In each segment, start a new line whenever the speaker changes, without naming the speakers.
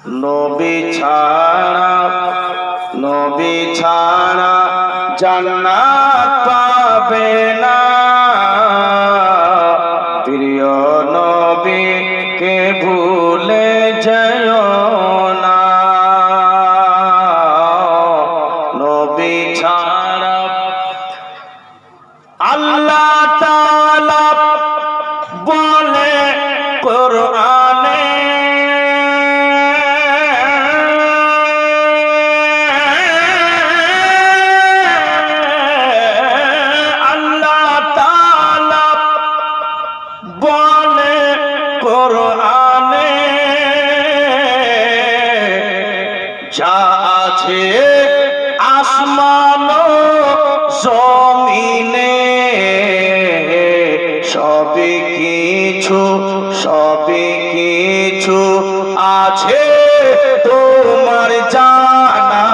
নবী ছাড়া জান্নাত পাবে না, প্রিয় নবীকে ভুলে যেও না। নবী ছাড়া আল্লাহ তাআলা বলে কোরআনে, আল্লাহ তাআলা বলে কোরআনে, যা আছে আসমান ও জমিনে সবই কিছু আছে তোমার জানা,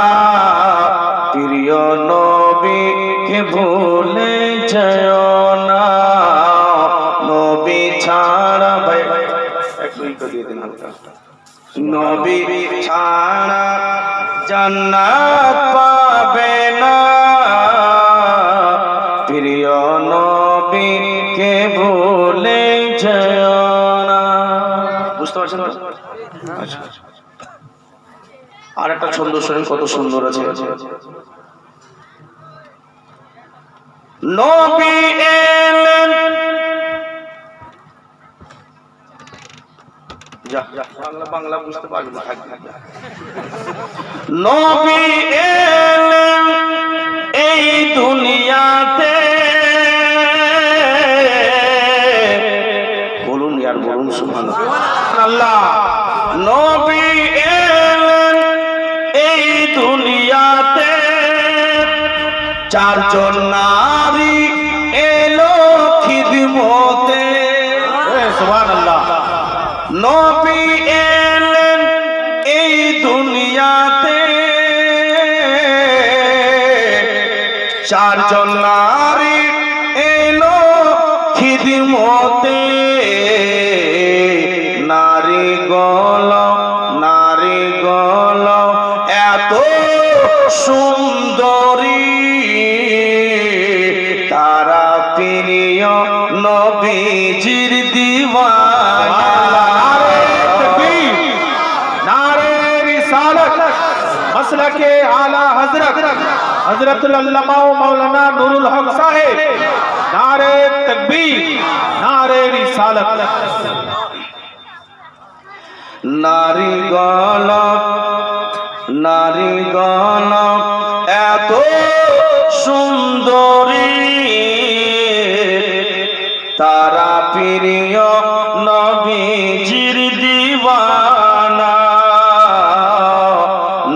প্রিয় নবীকে ভুলে যেও না। নবী ছাড়া নবী ছাড়া জান্নাত পাবে না, প্রিয় নবীকে ভুলে যেও না। বুঝতে পারছেন? আচ্ছা, আর একটা ছন্দ শোনেন, কত সুন্দর আছে। নবী এলেন, বাংলা বুঝতে পারবেন না। নবী এলেন এই দুনিয়াতে, বলুন ইয়ার, বলুন সুবহানাল্লাহ। নবী এলেন এই দুনিয়াতে, চারজন নারী এলো খিদমতে, সুবহানাল্লাহ। নবী এলেন এই দুনিয়াতে, চারজন নারী এলো খিদমতে, নারী গল এত সুন্দরী, তারা প্রিয় নবীজির দিওয়ানা। मसलके आला हजरतुल अल्लामा मौलाना नूरुल हक साहिब, नारे तकबीर, नारे रिसालत। नारी गल এত সুন্দরী, তারা প্রিয় নবীজির দিওয়ানা।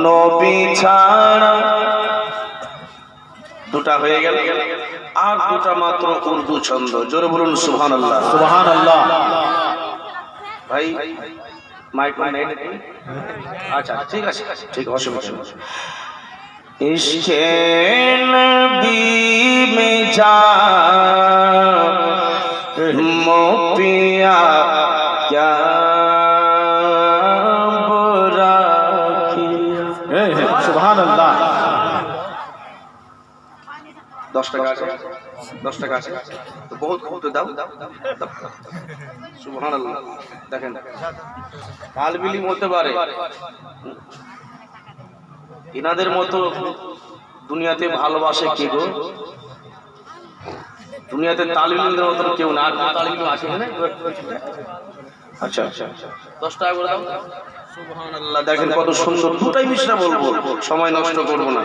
নবী ছাড়া দুটা হয়ে গেল, আর দুটা মাত্র উর্দু ছন্দ। জোরে বলুন সুবহানাল্লাহ, সুবহানাল্লাহ। ভাই মাইক নেই? আচ্ছা ঠিক আছে, ঠিক অসুবিধা নেই। ইশকে নবী মে যা মো পিয়া ক্যা বুরা কিয়া। সুবহানাল্লাহ। 10 টাকা আছে, 10 টাকা আছে তো বহুত কত দাও। সুবহানাল্লাহ। দেখেন তালবিলি হতে পারে, ইনাদের মতো দুনিয়াতে ভালোবাসে কে গো? দুনিয়াতে তালবিলিদের মতো কেউ না। তালবিলি আছে না? আচ্ছা 10 টাকা করে দাও। সুবহানাল্লাহ। দেখেন কত সুন্দর, দুটাই মিশরা বলবো, সময় নষ্ট করব না।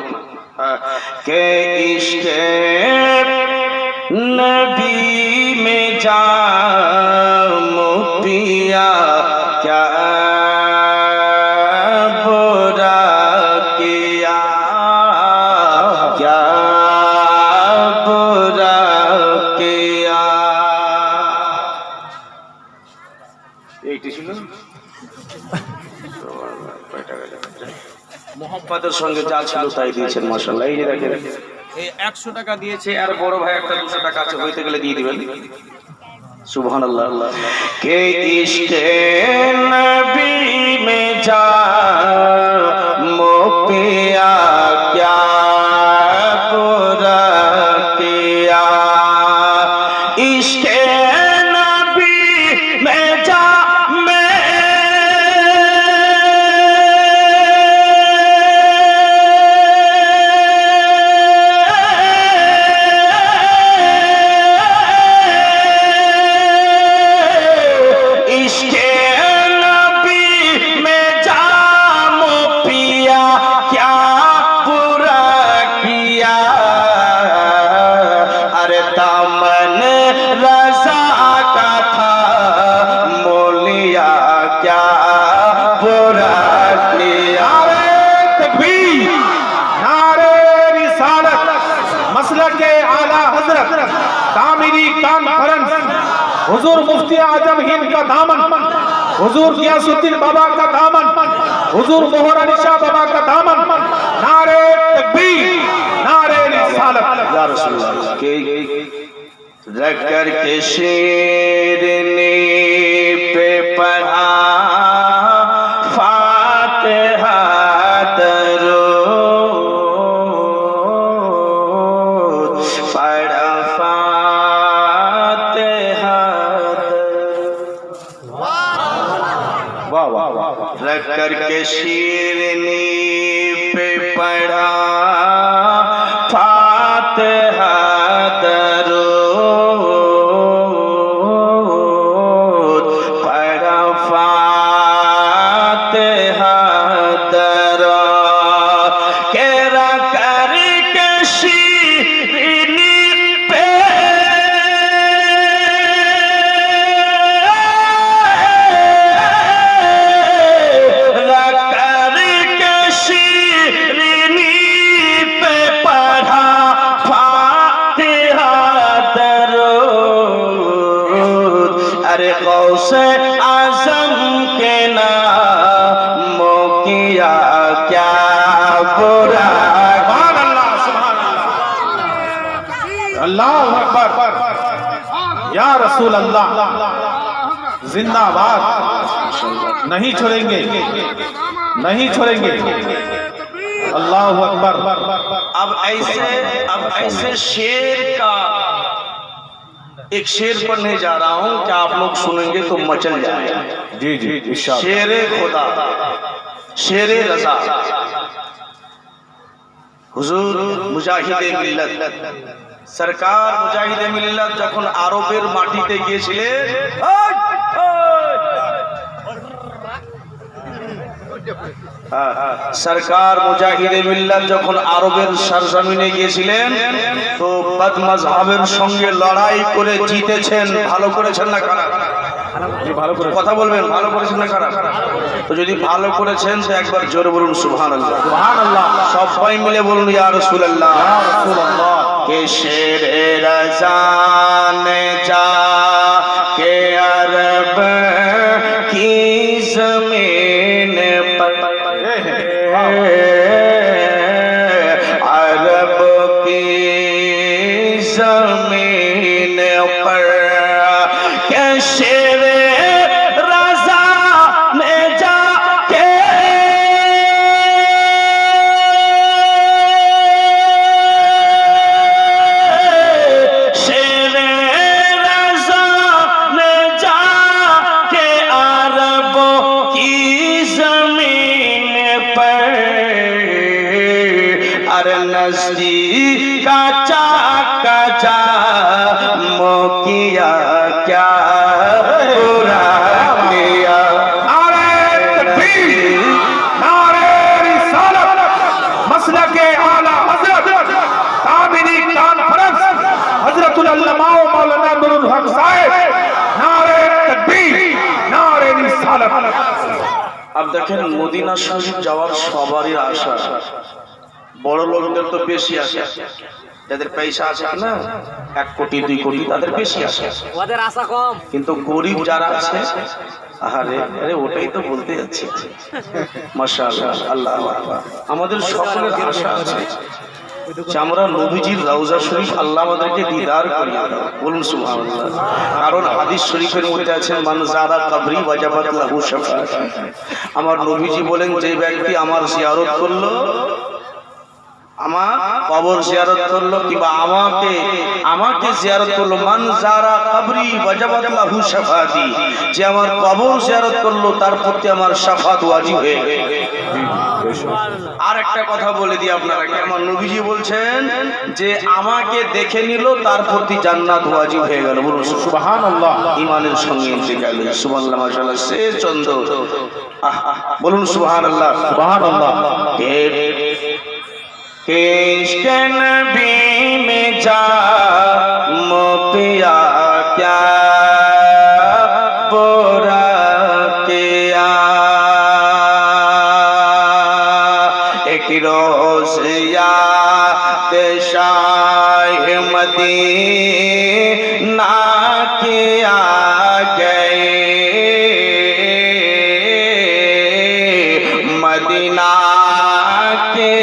কে ইশকে নবী মে জামো পিয়া ক্যা বুরা কিয়া, ক্যা বুরা কিয়া। এইটি ছিল মোহাম্মদের সঙ্গে যা ছিল তাই দিয়েছেন মাশাআল্লাহ। এই যে দেখেন এই 100 টাকা দিয়েছে, আর বড় ভাই একটা 200 টাকা আছে, হইতে গেলে দিয়ে দিবেন। सुभान अल्लाह के इश्क़े नबी में जा मोपिया क्या बुरा किया इश्क़े नबी में जा हुजूर मुफ्ती आजम हिंद का दामन, हुजूर गियासुद्दीन बाबा का दामन, हुजूर मोहर अली शाह बाबा का दामन, नारे तकबीर, नारे रिसालत या रसूल अल्लाह के ज़कर के शेरनी पे पढ़ा फातिहा दरूद रख करके शीरनी पे पढ़ा फातिहा दरूद पढ़ा फातिहा दरूद के रख करके शीरनी पे गौसे आज़म के नामों किया क्या बुरा
अल्लाह अकबर या रसूल अल्लाह जिंदाबाद नहीं छोड़ेंगे नहीं छोड़ेंगे अल्लाह अकबर
अब ऐसे शेर का एक शेर पढ़ने जा रहा हूं क्या आप लोग सुनेंगे तो मचल जाएगा
जी जी इरशाद
शेर खुदा शेर रज़ा हुजूर मुजाहिदे मिल्लत सरकार मुजाहिदे मिल्लत যখন আরবের মাটিতে গিয়েছিলেন सरकार मुजाहिदे मिल्लत যখন আরবের সরজমিনে গিয়েছিলেন তো বদমজহাবের সঙ্গে লড়াই করে জিতেছেন ভালো করেছেন না খারাপ
ভালো করে
কথা বলবেন ভালো করেছেন না খারাপ তো যদি ভালো করেছেন তো একবার জোরে বলুন সুবহানাল্লাহ
সুবহানাল্লাহ
সবাই মিলে বলুন ইয়া রাসূলুল্লাহ
ইয়া রাসূলুল্লাহ
के शेर रज़ा ने जा के अरब की ज़मीन पर अरब की ज़मीन पर के शेर रज़ा ने जा के शेर रज़ा ने जा के अरब की ज़मीन पर अरे नज़दीक का जा मोकिया क्या बुरा किया
नारे तकबीर नारे रिसालत मसलके आला हज़रत ताबीनी कॉन्फ्रेंस हज़रतुल अल्लामा मौलाना नूरुल हक साहिब नारे तकबीर नारे रिसालत
अब देखें मदीना शरीफ যাওয়ার সবারই আশা বড় লোকদের তো বেশি আশা যাদের পয়সা আছে না 1 কোটি 2 কোটি তাদের বেশি আশা
ওদের আশা কম
কিন্তু গরিব যারা আছে আরে আরে ওটাই তো বলতে যাচ্ছি মাশাআল্লাহ আল্লাহু আকবার আমাদের সকলের আশা আছে যে আমরা নবীজির রওজা শরীফ আল্লাহ আমাদেরকে দিদার করিয়ে দাও, বলুন সুবহানাল্লাহ। কারণ হাদিস শরীফের মধ্যে আছে মান যারা কবরি ওয়াজাবাত লাহু শাফাআত। আমার নবীজি বলেন যে ব্যক্তি আমার জিয়ারত করলো, আমার কবর জিয়ারত করলো, কিংবা আমাকে জিয়ারত করলো, মান যারা কবরি ওয়াজাবাত লাহু শাফাআতি, যে আমার কবর জিয়ারত করলো তার প্রতি আমার শাফাত ওয়াজিব হয়ে গেল। আর একটা কথা বলে দিই আপনারা, আমার নবীজি বলছেন যে আমাকে দেখে নিল তার প্রতি জান্নাত ওয়াজিব হয়ে গেল, বলুন
সুবহানাল্লাহ।
ঈমানের সঙ্গে ইন্তেকাল, সুবহানাল্লাহ, মাশাআল্লাহ, সে চন্দ্র, বলুন সুবহানাল্লাহ, সুবহানাল্লাহ। इश्क़ नबी में जाम पिया क्या बुरा किया, एक रोज़ याद शाह मदीना किया गए, मदीना के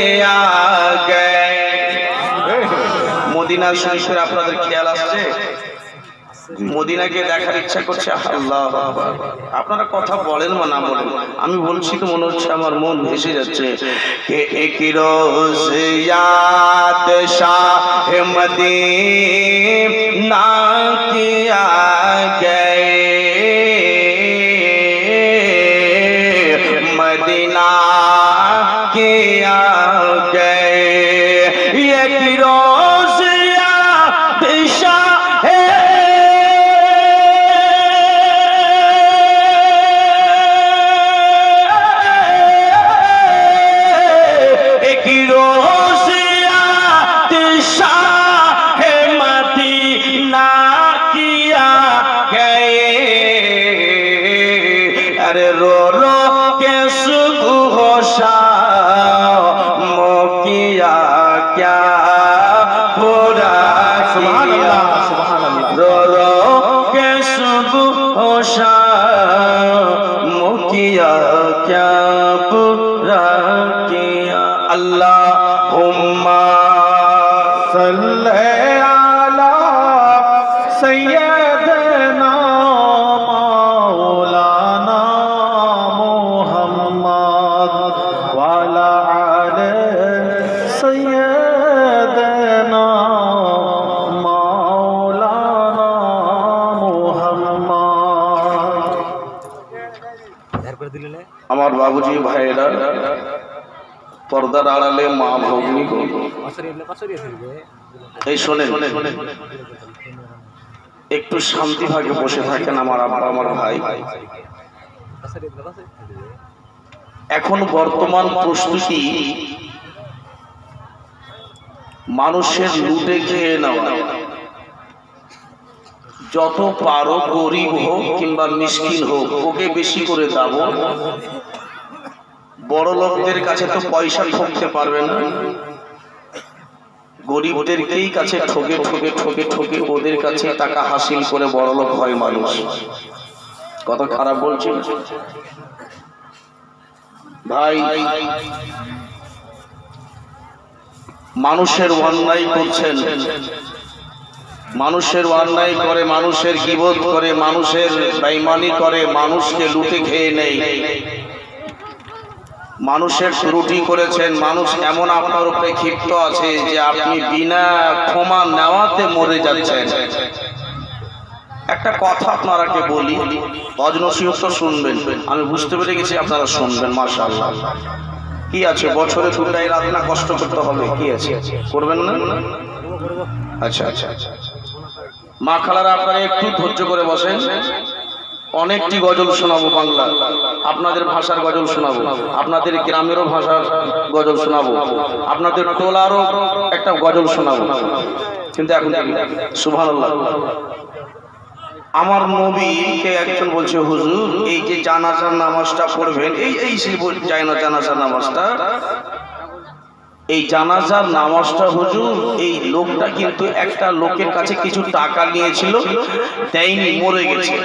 মদিনা শরীফের আপনাদের খেয়াল আসছে? মদিনাকে দেখার ইচ্ছা করছে, আল্লাহ আপনারা কথা বলেন বা না বলেন, আমি বলছি তো মনে হচ্ছে আমার মন ভেসে যাচ্ছে। কে এক রোজ ইয়াদ শাহ মদীনা কিয়া গয়ে, মদিনা কিয়া গয়ে, এক রোজ याद शाह एक रोज़ याद शाह मदीना किया गए, अरे रो रो के सुबह शाम किया क्या बुरा, सुबहानअल्लाह, सुबहानअल्लाह, रो रो के सुबह शाम किया क्या बुरा किया, अल्लाहुम्मा
सल्ले अला सय्यदना मौलाना मुहम्मद वाला आले सय्यदना मौलाना मुहम्मद।
আমার বাবুজি ভাইয়েরা, পর্দার আড়ালে মা ভগ্নী, এই শোনেন, একটু শান্তি ভাগে বসে থাকেন আমার আব্বা, আমার ভাই। এখন বর্তমান প্রস্তুতি মানুষের লুটে খেয়ে নেওয়া, যত পারো গরিব হোক কিংবা মিসকিন হোক ওকে বেশি করে দাও। বড় লোকদের কাছে তো পয়সা ঠকতে পারবে না, গরিবদেরকেই কাছে ঠকে ঠকে ঠকে ঠকে ওদের কাছে টাকা হাসিল করে বড় লোক হয় মানুষ। কত খারাপ বলছি ভাই, মানুষের অন্যায় করছেন, মানুষের অন্যায় করে, মানুষের গীবত করে, মানুষের বেঈমানি করে, মানুষকে লুটে খেয়ে নেয়, মানুষের ত্রুটি করেছেন, মানুষ এমন আপনার উপরে ক্ষিপ্ত আছে যে আপনি বিনা ক্ষমা নেওয়াতে মরে যাচ্ছেন। একটা কথা আপনারাকে বলি, অজনসিহত শুনবেন, আমি বুঝতে পেরে গেছি আপনারা শুনবেন, মাশাআল্লাহ। কি আছে, বছরে দুটাই রাত না কষ্ট করতে হবে, কি আছে, করবেন না? আচ্ছা আচ্ছা আচ্ছা, মা খালারা আপনারা একটু ধৈর্য করে বসেন। অনেকটি গজল শোনাবো, বাংলা আপনাদের ভাষার গজল শোনাবো, আপনাদের গ্রামেরও ভাষার গজল শোনাবো, আপনাদের টোলারও একটা গজল শোনাবো। কিন্তু এখন সুবহানাল্লাহ, আমার নবীকে একজন বলছে, হুজুর এই যে জানাজার নামাজটা পড়বেন, এই জানাজার নামাজটা, এই জানাজার নামাজটা হুজুর, এই লোকটা কিন্তু একটা লোকের কাছে কিছু টাকা নিয়েছিল, দেয়নি, মরে গেছে।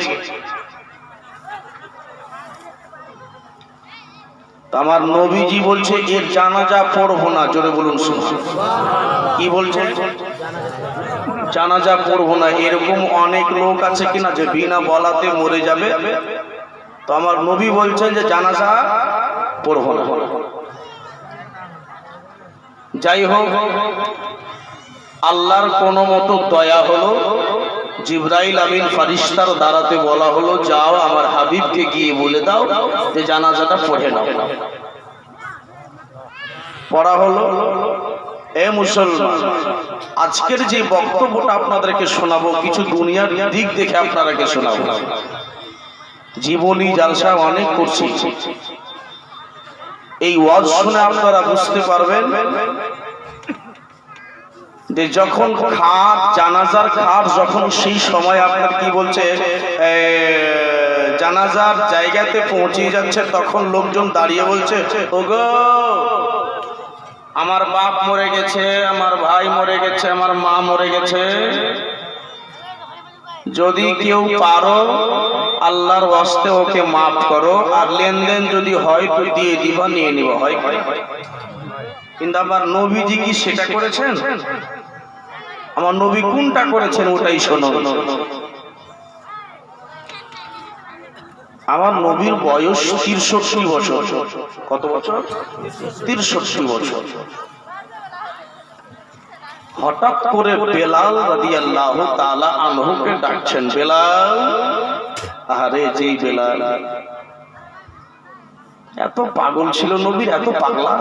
আমার নবীজি বলছে এর জানাজা পড়বো না, জোরে বলুন সুবহানাল্লাহ। কি বলছে? জানাজা পড়বো না। এরকম অনেক লোক আছে কিনা যে বিনা বলাতে মরে যাবে, তো আমার নবী বলছেন যে জানাজা পড়বো না। যাই হোক, আল্লাহর কোন মতো দয়া হলো, জিবরাইল আমিন ফারিস্তার দ্বারাতে বলা হলো যাও আমার হাবিবকে গিয়ে বলে দাও যে জানাজাটা পড়ে নাও। পড়া হলো। এ মুসলমান, আজকের যে বক্তব্যটা আপনাদেরকে শোনাবো কিছু দুনিয়ার দিক দেখে আপনাদেরকে শোনাবো। জীবনী জালসা অনেক করছি, এই ওয়াজ শুনে আপনারা বুঝতে পারবেন যে যখন খাট, জানাজার খাট যখন সেই সময় আপনার কি বলছে জানাজার জায়গাতে পৌঁছে যাচ্ছে, তখন লোকজন দাঁড়িয়ে বলছে ওগো আমার বাপ মরে গেছে, আমার ভাই মরে গেছে, আমার মা মরে গেছে, যদি কেউ পারো আল্লাহর ওয়াস্তে ওকে মাফ করো, আর লেনদেন যদি হয় তো দিয়ে দিবা, নিয়ে নিবা। হয় কিন্তু আমার নবীজি কি সেটা করেছেন? আমার নবী কোনটা করেছেন ওটাই শোনো। আমার নবীর বয়স 63 বছর। কত বছর? 63 বছর। হঠাৎ করে বেলাল রাদিয়াল্লাহু তাআলা আনহুকে ডাকছেন, বেলাল। আরে যেই বেলাল, এত পাগল ছিল নবীর, এত পাগলা।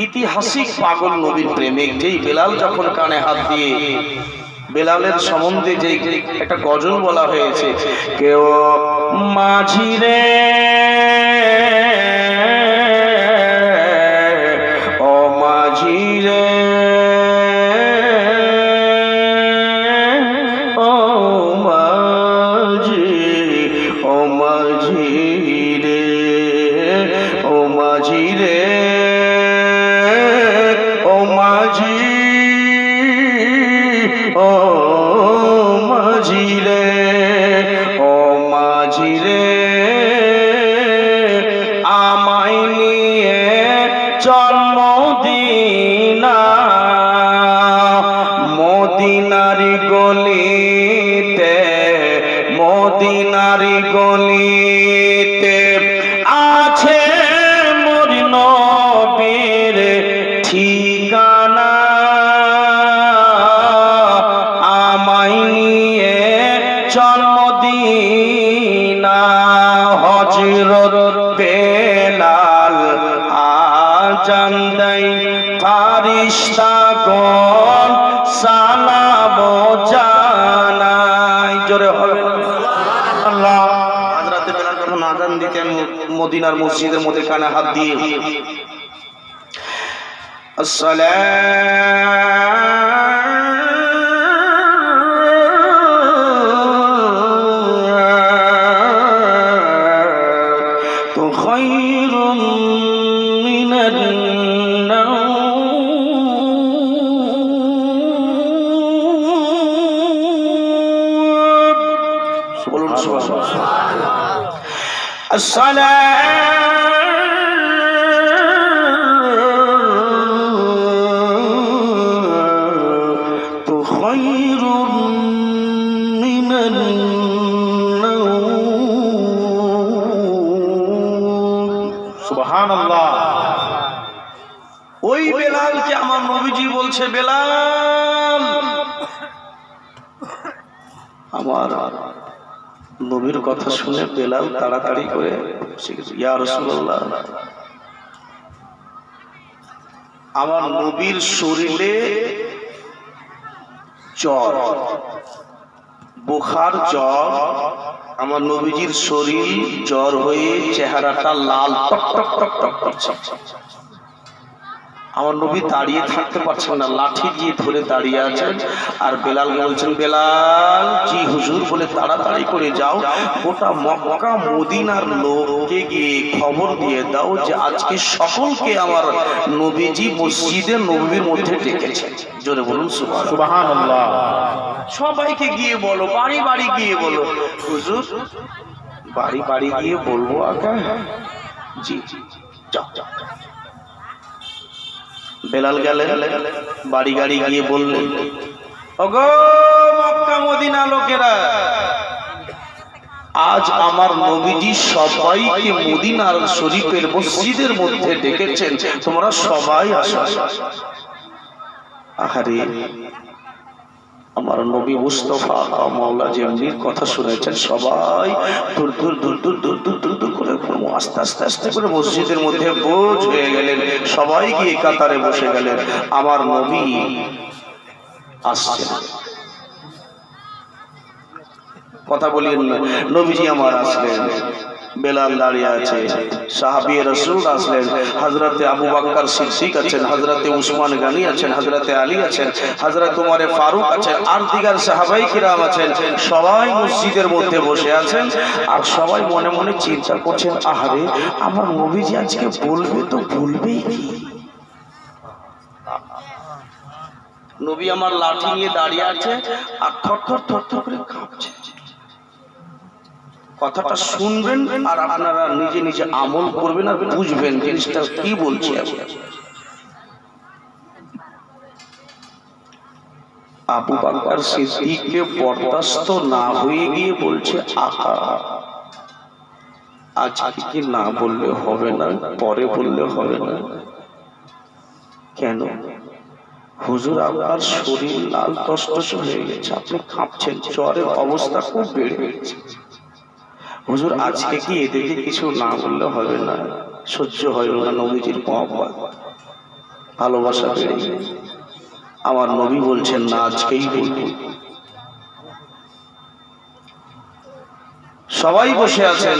ইতিহাসিক পাগল নবীর প্রেমিক যেই বেলাল যখন কানে হাত দিয়ে, বেলালের সম্বন্ধে যে একটা গজল বলা হয়েছে, কেউ মাঝি রে ও মাঝি রে ও মাঝি, ও মাঝি রে ও মাঝি রে ও মাঝি, ও মাঝি রে ও মাঝি রে আমায় নিয়ে চল মদিনা, মদিনারি গলিতে, মদিনারি গলিতে আছে মোর নবীর ঠিকানা, আমায় নিয়ে চল মদিনা। হযরত বেলাল আযান দেয়, ফারিস্তাগণ সালাম জানায়। জোরে হবে আল্লাহ। হযরত বেলাল যখন আযান দিতেন মদিনার মসজিদের মধ্যে কানে হাত দিয়ে আসসালাতু খায়রুম মিনান নাওম, বলুন সুবহানাল্লাহ। আসসালাতু খায়রুম মিনান নাওম।
সুবহানাল্লাহ।
ওই বেলালকে আমার নবীজি বলছে, বেলাল। আমার নবীর কথা শুনে বেলাল তাড়াতাড়ি করে ইয়া রাসূলুল্লাহ, আমার নবীর শরীরে জ্বর, বুখার জ্বর, আমার নবীজির শরীর জ্বর হয়ে চেহারাটা লাল টক টক টক টক করছে। আমার নবী দাঁড়িয়ে থাকতে পারছেন না, লাঠি দিয়ে ধরে দাঁড়িয়ে আছেন। আর বেলাল বলছেন, বেলাল, জি হুজুর, বলে তাড়াতাড়ি করে যাও, গোটা মক্কা মদিনার লোককে গিয়ে খবর দিয়ে দাও যে আজকে সকলকে আমার নবীজি মসজিদে নববীর মধ্যে ডেকেছে। জোরে বলুন
সুবহানাল্লাহ।
সবাইকে গিয়ে বলো, বাড়ি বাড়ি গিয়ে বলো। হুজুর, বাড়ি বাড়ি গিয়ে বলবো আগে? জি জি, যাও যাও। বেলাল গেলেন, বাড়ি গাড়ি গিয়ে বললেন, ওগো মক্কা মদিনা লোকেরা, আজ আমার নবীজি সবাইকে মদিনার শরীফের মসজিদের মধ্যে ডেকেছেন, তোমরা সবাই আসো। আহারে, আমার নবী মুস্তাফা মাওলা যেমনির কথা শুনেছেন, সবাই দূর দূর দূর দূর দূর দূর দূর দূর করে আস্তে আস্তে আস্তে করে মসজিদের মধ্যে বোঝ হয়ে গেলেন। সবাই গিয়ে কাতারে বসে গেলেন। আমার নবী আসছেন, কথা বলিয়েন না, নবীজি আমার আসলেন। বেলাল দাঁড়িয়ে আছে, সাহাবী রাসূল আসলেন, হযরতে আবু বকর সিদ্দিক আছেন, হযরতে উসমান গনি আছেন, হযরতে আলী আছেন, হযরত ওমর ফারুক আছেন, আর দিগার সাহাবায়ে কিরাম আছেন। সবাই মসজিদের মধ্যে বসে আছেন। আর সবাই মনে মনে চিন্তা করছেন, আহারে, আমার নবীজি আজকে বলবে তো বলবেই কি? নবী আমার লাঠি নিয়ে দাঁড়িয়ে আছে আর থরথর থরথর করে কাঁপছে। কথাটা শুনবেন আর আপনারা নিজে নিজে আমল করবেন আর বুঝবেন জিনিসটা কি বলছে। আবু বকর সিদ্দিককে বরদাস্ত না হয়ে গিয়ে বলছে, আকা, আজকে কি না বললে হবে না? পরে বললে হবে না? কেন হুজুর, আপনার শরীর লাল টসটস হয়ে গেছে, আপনি কাঁপছেন, জ্বরের অবস্থা খুব বেড়ে গেছে। হুজুর, আজকে কি এদেরকে কিছু না বললে হবে না? সহ্য হইল না, নবীজির মহব্বত ভালোবাসা বেড়ে গেছে। আমার নবী বলছেন, না, আজকেই বলব। সবাই বসে আছেন।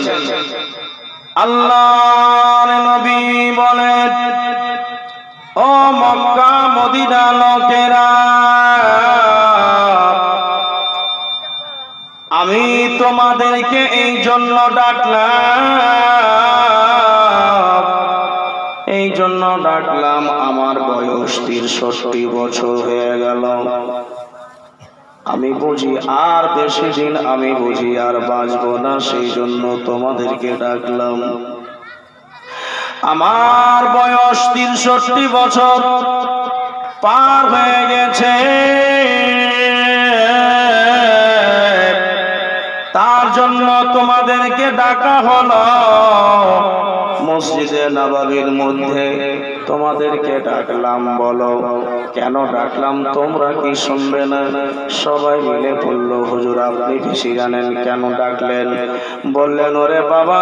আল্লাহর নবী বলেন, ও মক্কা মদিনা লোকেরা, আমি তোমাদেরকে এই জন্য ডাকলাম, আমার বয়স 63 বছর হয়ে গেল। আমি বুঝি আর বেশি দিন আমি বুঝি আর বাঁচবো না, সেই জন্য তোমাদেরকে ডাকলাম। আমার বয়স 63 বছর পার হয়ে গেছে, তার জন্য তোমাদেরকে ডাকা হলো। মসজিদে নববীর মধ্যে তোমাদেরকে ডাকলাম, বলো কেন ডাকলাম? তোমরা কি শুনবে না? সবাই মিলে বলল, হুজুর, আপনি বেশি জানেন, কেন ডাকলেন? বললেন, ওরে বাবা,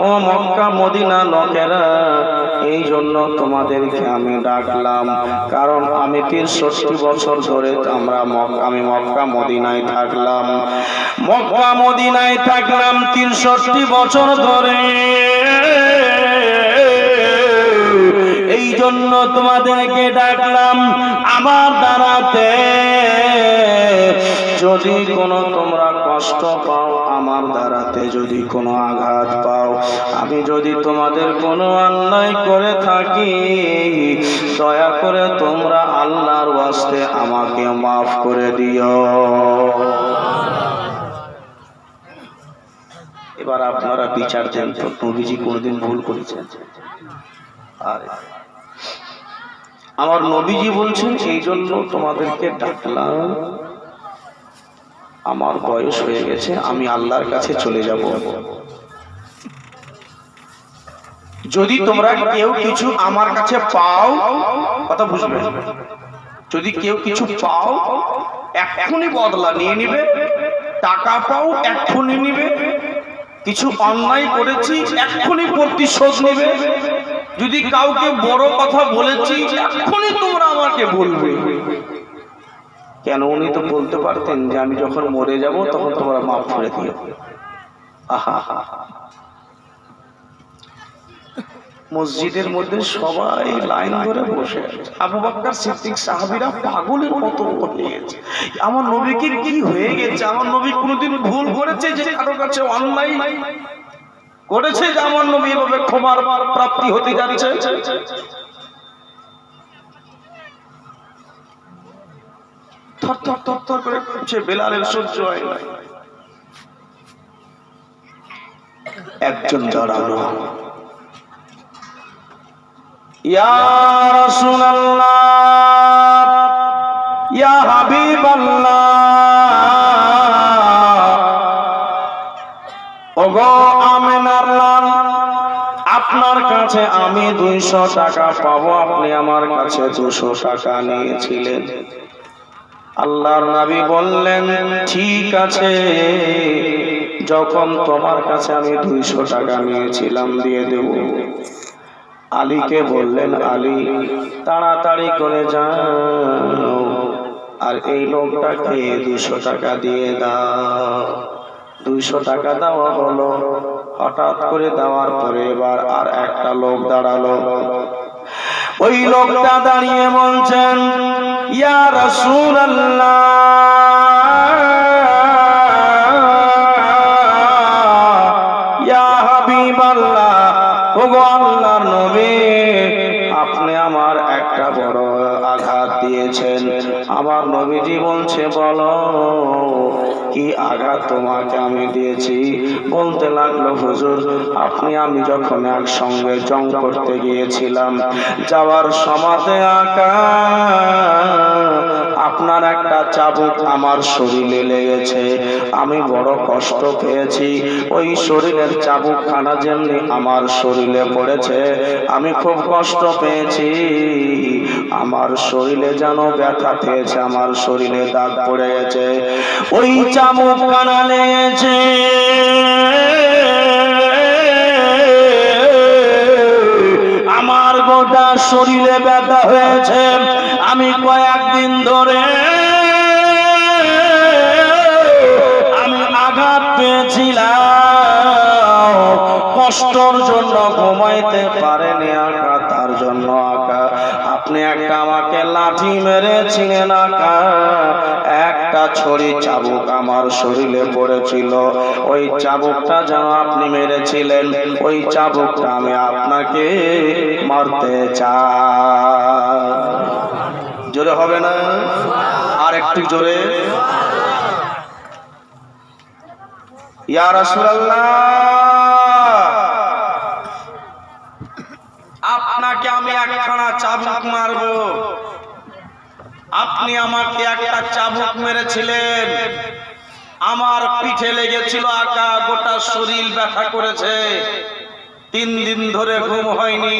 ও মক্কা মদিনা লোকেরা, এই জন্য তোমাদেরকে আমি ডাকলাম, কারণ আমি 63 বছর ধরে আমি মক্কা মদিনায় থাকলাম। মক্কা মদিনায় থাকলাম 63 বছর ধরে। এই জন্য তোমাদেরকে ডাকলাম। আমার দ্বারাতে যদি কোনো তোমরা কষ্ট পাও, আমার দ্বারাতে যদি কোনো আঘাত পাও, আমি যদি তোমাদের কোনো অন্যায় করে থাকি, দয়া করে তোমরা আল্লাহর ওয়াস্তে আমাকে মাফ করে দিও। এবার আপনারা বিচার দেন তো, নবীজি কোনদিন ভুল করেছেন? আর আমার নবীজি বলছেন, এই জন্য তোমাদেরকে ডাকলাম, আমার বয়স হয়ে গেছে, আমি আল্লাহর কাছে চলে যাব। যদি তোমরা কেউ কিছু আমার কাছে পাও, কথা বুঝবে, যদি কেউ কিছু পাও এক্ষুনি বদলা নিয়ে নিবে, টাকা পাও এক্ষুনি নিবে, কিছু অন্যায় করেছি এক্ষুনি প্রতিশোধ নেবে, যদি কাউকে বড় কথা বলেছি এক্ষুনি তোমরা আমাকে বলবে। কেন? উনি তো বলতে পারতেন যে আমি যখন মরে যাব তখন তোমরা মাফ করে দিও। আহা, মসজিদের মধ্যে সবাই লাইন ধরে বসে আছে। আবু বকর সিদ্দিক সাহাবীরা পাগলের মতো হয়ে গেছে, আমার নবীকে কি হয়ে গেছে? আমার নবী কোনোদিন ভুল করেছে যে কারো কাছে অন্যায় করেছে যে আমার নবী এভাবে ক্ষমার প্রাপ্তি হতে যাচ্ছে? থর থর থর থর করে কাঁপছে, বেলালের সহ্য হয় না। একজন দাঁড়ালো, ইয়া রাসূলুল্লাহ, ইয়া হাবিবাল্লাহ, ওগো আমিনার লাল, আপনার কাছে আমি 200 টাকা পাবো, আপনি আমার কাছে 200 টাকা নিয়েছিলেন। আল্লাহর নবী বললেন, ঠিক আছে, যখন তোমার কাছে আমি 200 টাকা নিয়েছিলাম দিয়ে দেব। আলীকে বললেন, আলী তাড়াতাড়ি করে যাও আর এই লোকটাকে 200 টাকা দিয়ে দাও। 200 টাকা দেওয়া হলো। হঠাৎ করে দেওয়ার পরে এবার আর একটা লোক দাঁড়ালো। ওই লোকটা দাঁড়িয়ে বলছেন, ইয়া রাসূলুল্লাহ, ইয়া হাবিবাল্লাহ, ওগো আল্লাহর নবী, আপনি আমার একটা বড় আঘাত দিয়েছেন। আমার নবীজি বলছে, বলো কি আঘাত তোমাকে আমি দিয়েছি? বলতে লাগলো, হুজুর, আপনি আমি যখন একসঙ্গে জং করতে গিয়েছিলাম, যাওয়ার সমাজে আঁকা আপনার একটা চাবুক আমার শরীরে লেগেছে, আমি বড় কষ্ট পেয়েছি। ওই শরীরের চাবুকখানা যেমনি আমার শরীরে পড়েছে, আমি খুব কষ্ট পেয়েছি। আমার শরীরে যেন ব্যথা পেয়েছে, আমার শরীরে দাগ পড়ে গেছে। ওই চাবুকখানা লেগেছে, আমার গোটা শরীরে ব্যথা হয়েছে। আমি কয়েকদিন ধরে আমি আঘাত পেয়েছিলাম, কষ্টর জন্য ঘুমাইতে পারেনি আকা, তার জন্য আকা আপনি একটা আমাকে লাঠি মেরেছিলেন আকা, একটা ছড়ি চাবুক আমার শরীরে পড়েছিল। ওই চাবুকটা যেন আপনি মেরেছিলেন, ওই চাবুকটা আমি আপনাকে মারতে চাই। জোরে হবে না? আর একটু জোরে। ইয়া রাসূলুল্লাহ, আপনাকে আমি একখানা চাবুক মারবো। আপনি আমাকে একটা চাবুক মেরেছিলেন, আমার পিঠে লেগেছিল আকা, গোটা শরীর ব্যথা করেছে, 3 দিন ধরে ঘুম হয়নি,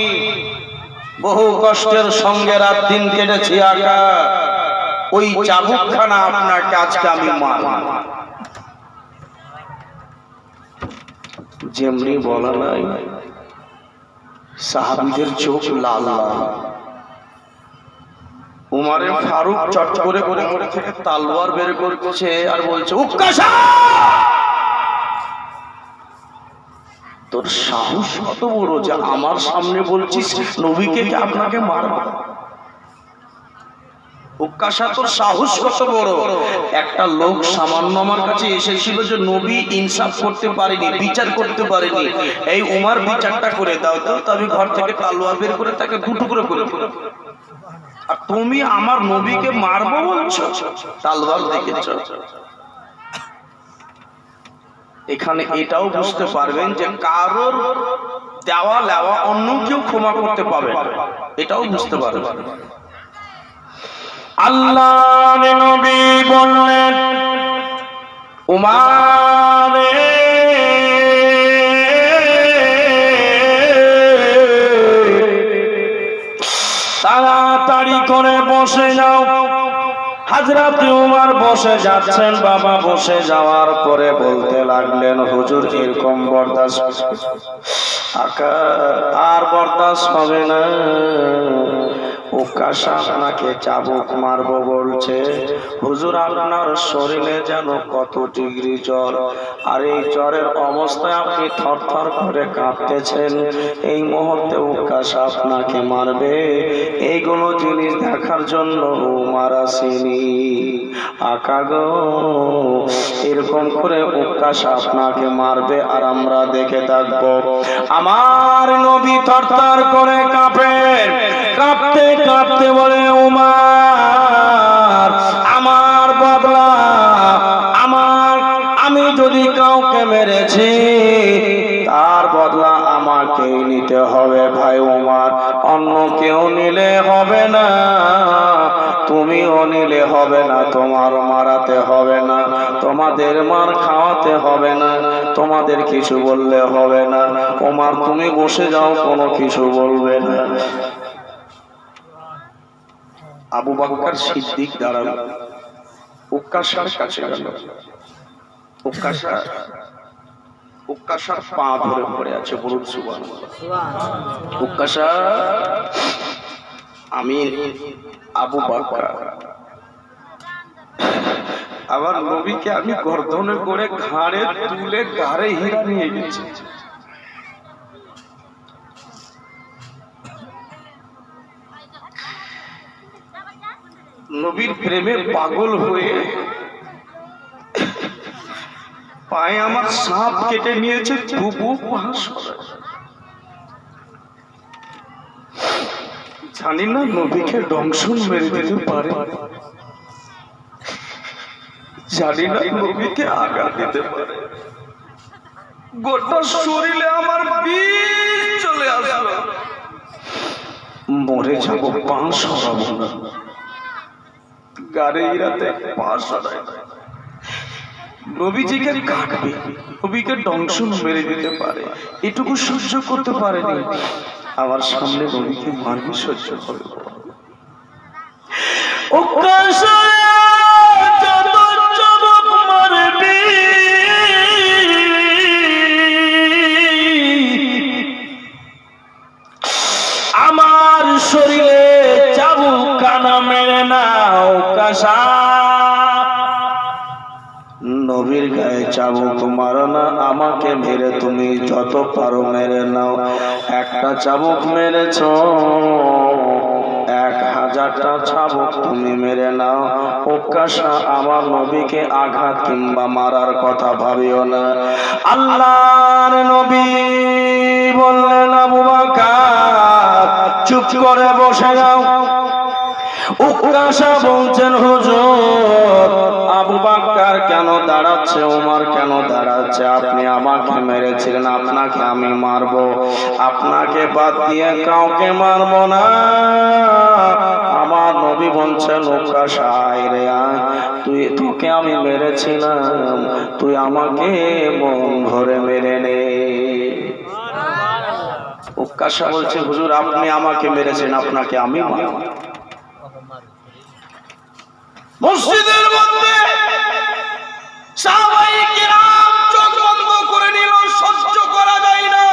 বহু কষ্টের সঙ্গে রাত দিন কেটেছি আকা। ওই চাবুকখানা আপনাকে আজকে আমি মারব। যেমনি বলা নাই, সাহাবীদের চোখ লাল লাল। উমারে ফারুক চট করে করে থেকে তলোয়ার বের করছে আর বলছে, উক্কাশা, তোর সাহস কত বড় যে আমার সামনে বলছিস নবীকে আপনাকে মারব? উক্কাশা, তোর সাহস কত বড়? একটা লোক সামান্য আমার কাছে এসেছিল যে নবী ইনসাফ করতে পারেনি, বিচার করতে পারেনি, এই উমার বিচারটা করে দাও তো। তবে ঘর থেকে তলোয়ার বের করে তাকে দুটুকরো করে ফেলো। আর তুমি আমার নবীকে মারবো বলছো? তলোয়ার দেখেছো? এখানে এটাও বুঝতে পারবেন যে কারোর দেওয়া লেওয়া অন্য কেউ ক্ষমা করতে পারবে, এটাও বুঝতে পারবেন। আল্লাহর নবী বললেন, উমার তাড়াতাড়ি করে বসে যাও। হযরত উমর বসে যাচ্ছেন। বাবা বসে যাওয়ার পরে বলতে লাগলেন, হুজুর এরকম বরদাস্ত আকা আর বরদাস্ত হবে না। উকাশা আপনাকে চাবুক মারবো বলছে। হুজুর আপনার শরীরে যেন কত ডিগ্রি জ্বর, আর এই জ্বরের অবস্থায় আপনি থরথর করে কাঁপতেছেন। এই মুহূর্তে উকাশা আপনাকে মারবে, এইগুলো জিনিস দেখার জন্য উমার আসেনি। আকা গো, এরকম করে উকাশা আপনাকে মারবে আর আমরা দেখে থাকবো। আমার নবী থরথর করে কাঁপে, কাঁপতে কাঁপতে বলে উমার আমার বদলা, আমি যদি কাউকে মেরেছি তার বদলা আমাকেই নিতে হবে ভাই উমার, অন্য কেউ নিলে হবে না, তুমিও নিলে হবে না, তোমার মারাতে হবে না, তোমাদের মার খাওয়াতে হবে না, তোমাদের কিছু বললে হবে না। উমার তুমি বসে যাও, কোনো কিছু বলবে না। আবু বকর সিদ্দিক দাঁড়ালো, উকাশার কাছে গেল। উকাশার পা ধরে পড়ে আছে, বলুন সুবহানাল্লাহ। উকাশা, আমি আবু বকর, আমার নবীকে আমি গর্দনে করে ঘাড়ে তুলে ঘাড়ে হীরা নিয়ে গেছি। নবীর প্রেমে পাগল হয়ে পায়ে আমার সাপ কেটে নিয়েছে, তবুও জানি না নবীকে দংশন মেরে দিতে পারে, জানি না নবীকে আঘাত দিতে পারে। গোটা শরীরে আমার বিষ চলে আসলো, মরে যাবো, পা সরাবো না, গাড়ি রাতে পা সরাই, নবীজিকে কাটবে, নবীকে দংশন মেরে দিতে পারে, এটুকু সহ্য করতে পারেনি। আমার সামনে নবীকে মারবে, সহ্য হবে। আমার শরীরে চাবুক কানা মেরে নাও কাশা, নবীর গায়ে চাবুক মারো না, আমাকে মেরে তুমি যত পারো মেরে নাও। একটা চাবুক মেরেছ, 1000টা চাবুক তুমি মেরে নাও। উকাশা, আমার নবীকে আঘাত কিংবা মারার কথা ভাবিও না। আল্লাহর নবী বললেন, আবু বকর চুপ করে বসে যাও। উকাশা বলছেন, হুজুর আবু বকর কেন দাঁড়াচ্ছে, ওমর কেন দাঁড়াচ্ছে? আপনি আমাকে মেরেছিলেন, আপনাকে আমি মারবো, আপনাকে বাদ দিয়ে কাউকে মারবো না। আমার নবী বলছেন, উকাশা আয় রে আয়, তোকে আমি মেরেছিলাম, তুই আমাকে মন ভরে মেরে নে। উকাশা বলছে, হুজুর আপনি আমাকে মেরেছেন, আপনাকে আমি মারবো। মসজিদের মধ্যে সাহাবায়ে কিরাম চোখ বন্ধ করে নিল, সহ্য করা যায় না।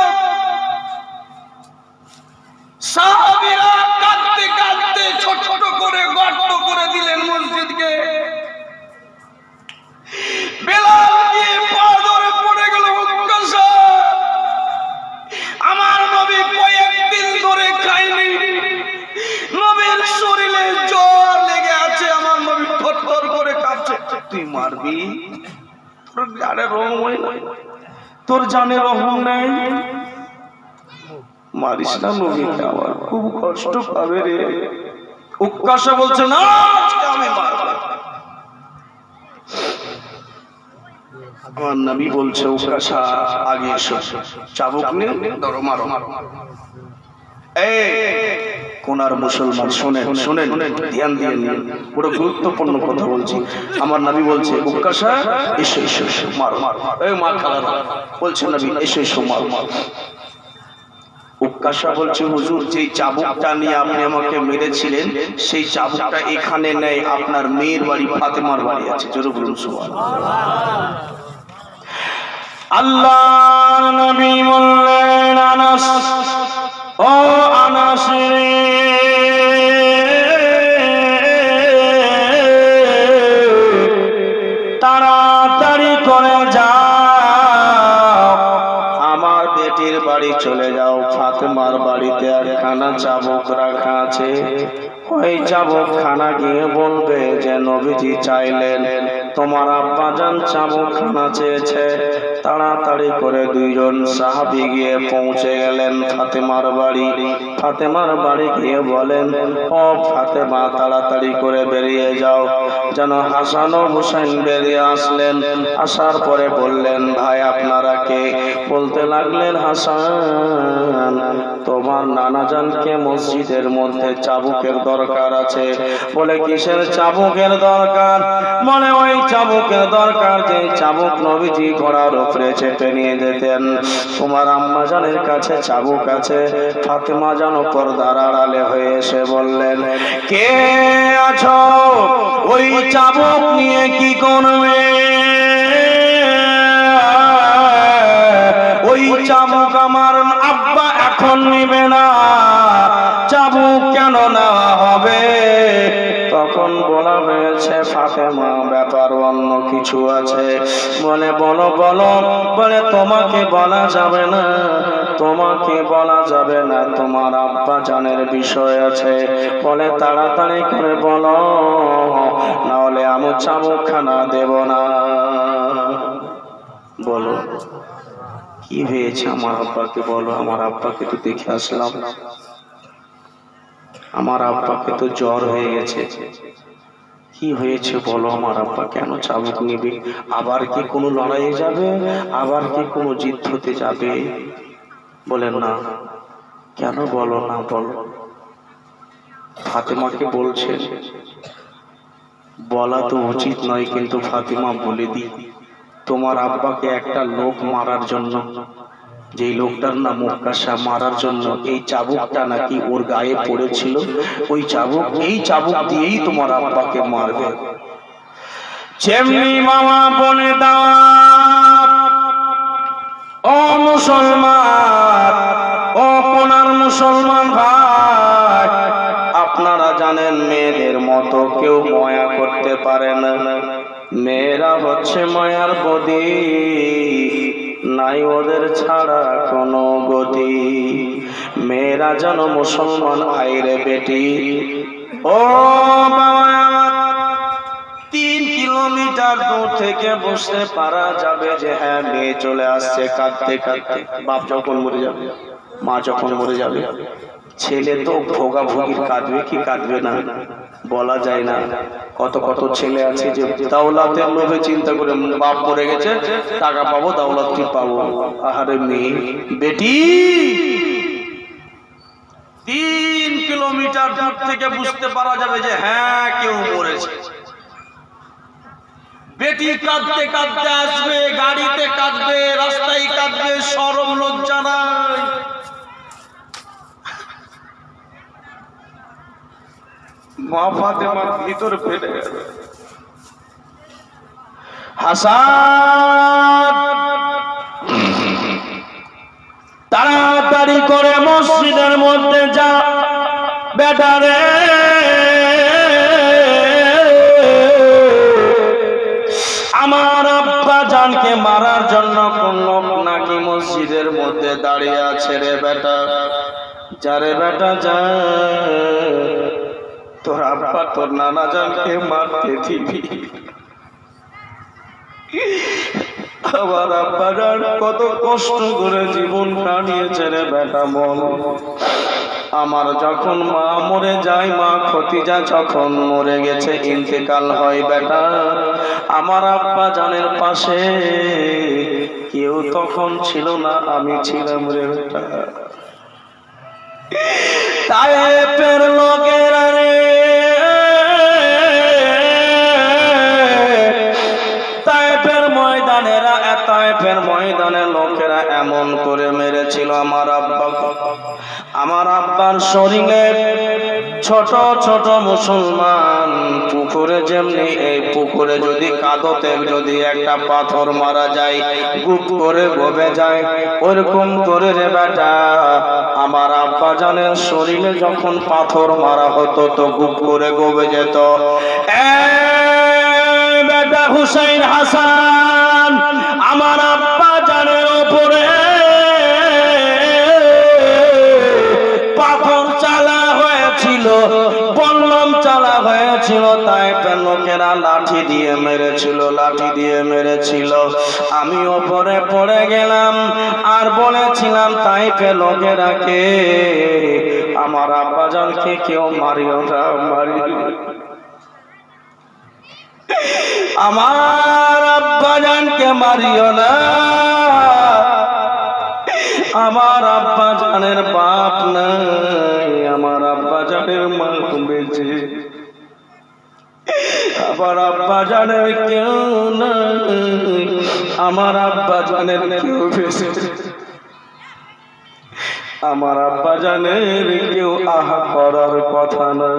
সাহাবীরা কাঁদতে কাঁদতে ছোট ছোট করে গর্ত করে দিলেন মসজিদকে। বেলাল গিয়ে পা ধরে পড়ে গেল, উকাশা আমার নবী কয়েকদিন ধরে খায়নি, নবীর শরীরে জ্বর লেগে আছে, আমার নবী থরথর করে কাঁপছে। তুই মারবি? তোর জানে রহম নাই, তোর জানে রহম নাই, মারিস না নবীকে, আমার খুব কষ্ট পাবে রে। উকাশা বলছে, না আজকে আমি মারব। আমার নবী বলছে, উকাশা আগে এসো, চাবুক নিয়ে ধরো, মারো। কোনার মুসলমান শোনেন, শোনেন, ধ্যান দিয়ে নিন, বড় গুরুত্বপূর্ণ কথা বলছি। আমার নবী বলছে, উকাশা এসো এসো এসো, মারো। এই মার খালা বলছে নবী, এসো এসো, মারো। উকাশা বলছে, হুজুর যেই চাবুকটা নিয়ে আপনি আমাকে মেরেছিলেন, সেই চাবুকটা এখানে নেই, আপনার মেয়ের বাড়ি ফাতেমার বাড়ি আছে। জোরে বলুন সুবহানাল্লাহ। আল্লাহর নবী বললেন, আনাস, ও আনাস রে, চলে যাও, ফাতেমার বাড়িতে একখানা চাবুক রাখা আছে, ওই চাবুক খানা গিয়ে বলবে যে নবীজি চাইলেন, তোমার আব্বাজান চাবুক খানা চেয়েছে। তাড়াতাড়ি করে দুইজন সাহাবী গিয়ে পৌঁছে গেলেন ফাতেমার বাড়ি। ফাতেমার বাড়ি গিয়ে বলেন, ও ফাতেমা, তাড়াতাড়ি করে বেরিয়ে যাও। যেন হাসান ও হুসাইন বেরিয়ে আসলেন। আসার পরে বললেন, ভাই আপনারা কে? বলতে লাগলেন, হাসান, তোমার নানাজানকে মসজিদের মধ্যে চাবুকের দরকার আছে। বলে, কিসের চাবুকের দরকার? বলে, ওই চাবুকের দরকার যে চাবুক নবীজি ঘোড়ার উপরে চেপে নিয়ে যেতেন। তোমার আম্মা জানের কাছে চাবুক আছে। ফাতেমা জান পর্দার আড়ালে হয়ে এসে বললেন, কে আছো? ওই চাবুক নিয়ে কি করবে? ওই চাবুক আমার আব্বা এখন নিবে না। চাবুক কেন নেওয়া হবে? তখন বলা হয়েছে, ফাতেমা, ব্যাপার অন্য কিছু আছে। বলে, বলো বলো। বলে, তোমাকে বলা যাবে না, তোমাকে বলা যাবে না, তোমার আব্বা জানের বিষয় আছে। বলে, তাড়াতাড়ি করে বলো, নাহলে আমি চাবুক খানা দেব না। বলো কি হয়েছে আমার আব্বাকে বলো। আমার আব্বাকে তো দেখে আসলাম, আমার আব্বাকে তো জ্বর হয়ে গেছে। কি হয়েছে বলো, আমার আব্বা কেন চাবুক নিবে? আবার কি কোনো লড়াইয়ে যাবে? আবার কি কোনো যুদ্ধতে যাবে? বলেন না, কেন বলো না, বলো। ফাতেমাকে বলছে, বলা তো উচিত নয়, কিন্তু ফাতেমা বলে দি, তোমার আব্বাকে একটা লোক মারার জন্য, যেই লোকটার নাম মুক্কাশা, মারার জন্য এই চাবুকটা নাকি ওর গায়ে পড়েছিল। ওই চাবুক, এই চাবুক দিয়েই তোমার আব্বাকে মারবে। যেমনি মামা বনে দাঁত, ও মুসলমান, ও কোনার মুসলমান ভাই, আপনারা জানেন মেয়েদের মতো কেউ ময়া করতে পারে না। মেয়েরা হচ্ছে মায়ার বদি, নাই ওদের ছাড়া কোনো গতি। মেয়েরা যেন মুসলমান আইরে বেটি। ও বাবা, 3 কিলোমিটার দূর থেকে বুঝতে পারা যাবে যে হ্যাঁ, মেয়ে চলে আসছে কাঁদতে কাঁদতে। বাপ যখন মরে যাবে, মা যখন মরে যাবে, ছেলে তো ভোগাভোগির কাঁদবে কি কাঁদবে না বলা যায় না। কত কত ছেলে আছে যে দাওলাতের লোভে চিন্তা করে, বাপ মরে গেছে, টাকা পাবো, দাওলাত কি পাবো। আহারে মেয়ে বেটি, 3 কিলোমিটার দূর থেকে বুঝতে পারা যাবে যে হ্যাঁ, কেউ মরেছে। বেটি কাঁদতে কাঁদতে আসবে, গাড়িতে কাঁদবে, রাস্তায় কাঁদবে, শরম লজ্জা নাই। মা ফাতেমার ভিতর ফেলে গেল। হাসান, তাড়াতাড়ি করে মসজিদের মধ্যে যা বেটা রে। আমার আব্বা জানকে মারার জন্য কোন লোক নাকি মসজিদের মধ্যে দাঁড়িয়ে আছে রে বেটা। যারে বেটা যা, তোর আব্বা তোর নানা জানকে মারতে দিবি। আমার আব্বা জান কত কষ্ট করে জীবন কাটিয়েছে রে বেটা বল। আমার যখন মা মরে যায়, মা খতিজা যখন মরে গেছে, ইন্তেকাল হয় বেটা, আমার আব্বা জানের পাশে কেউ তখন ছিল না, আমি ছিলাম রে বেটা। তায়েফের লোকেরা রে, তায়েফের ময়দানেরা, তায়েফের ময়দানে লোকেরা এমন করে মেরেছিল আমার আব্বা। আমার আব্বার শরীরে ছোট ছোট মুসলমান পুকুরে, যেমনি এই পুকুরে যদি কাদতে যদি একটা পাথর মারা যায়, গুপ করে গবে যায়, ওরকম করে রে বেটা আমার আব্বা জানের শরীরে যখন পাথর মারা হতো তো গুপ করে গবে যেত। বেটা হুসাইন হাসান, আমার আব্বা জানের ওপরে মেরেছিল, তাইফের লোকেরা লাঠি দিয়ে মেরেছিল, লাঠি দিয়ে মেরেছিল। আমি ওপরে পড়ে গেলাম আর বলেছিলাম তাইফের লোকেরাকে, আমার আব্বাজানকে কেউ মারিও না, মারিও না। আমার আব্বাজানকে মারিও না, আমার আব্বাজানের বাপ নাই, আমার আব্বাজানের মা বেঁচে, আমার আব্বাজানের কেউ নাই, আমার আব্বাজানের কেউ বেঁচে, আমার আব্বাজানের কেউ আহা করার কথা না।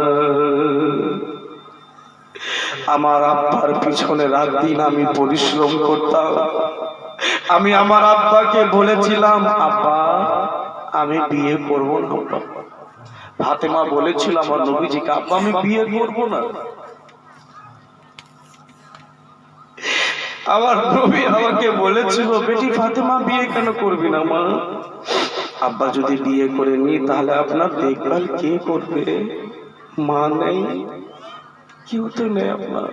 আমার আব্বার পিছনে রাত দিন আমি পরিশ্রম করতাম। আমি আমার আব্বাকে বলেছিলাম, আব্বা আমি বিয়ে করব না। ফাতেমা বলেছিল আমার নবীজিকে, আব্বা আমি বিয়ে করব না। আমার নবী আমাকে বলেছিল, বেটি ফাতেমা বিয়ে কেন করবি না মা? আব্বা যদি বিয়ে করে নি তাহলে আপনার দেখভাল কে করবে? মা নেই, কেউ তো নেই আপনার।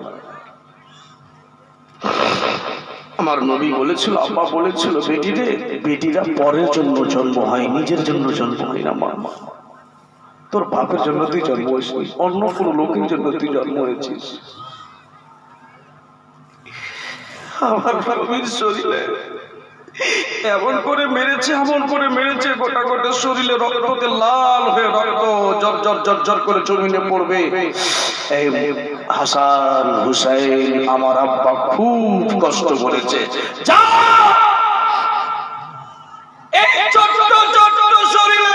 আমার নবী বলেছিল, আব্বা বলেছিল, বেটি রে, বেটিরা পরের জন্য জন্ম হয়, নিজের জন্য জন্ম হয় না মা। তোর বাপের জন্য তুই জন্ম হয়েছিস, অন্য কোনো লোকের জন্য তুই জন্ম হয়েছিস। আমার নবীর শরীরে এমন করে মেরেছে, এমন করে মেরেছে, গোটা গোটা শরীরে রক্ততে লাল হয়ে রক্ত জর জর জর জর করে জমিনে পড়বে। এই হাসান হুসাইন আমার আব্বা খুব কষ্ট করেছে। যা এই ছোট্ট ছোট্ট শরীরে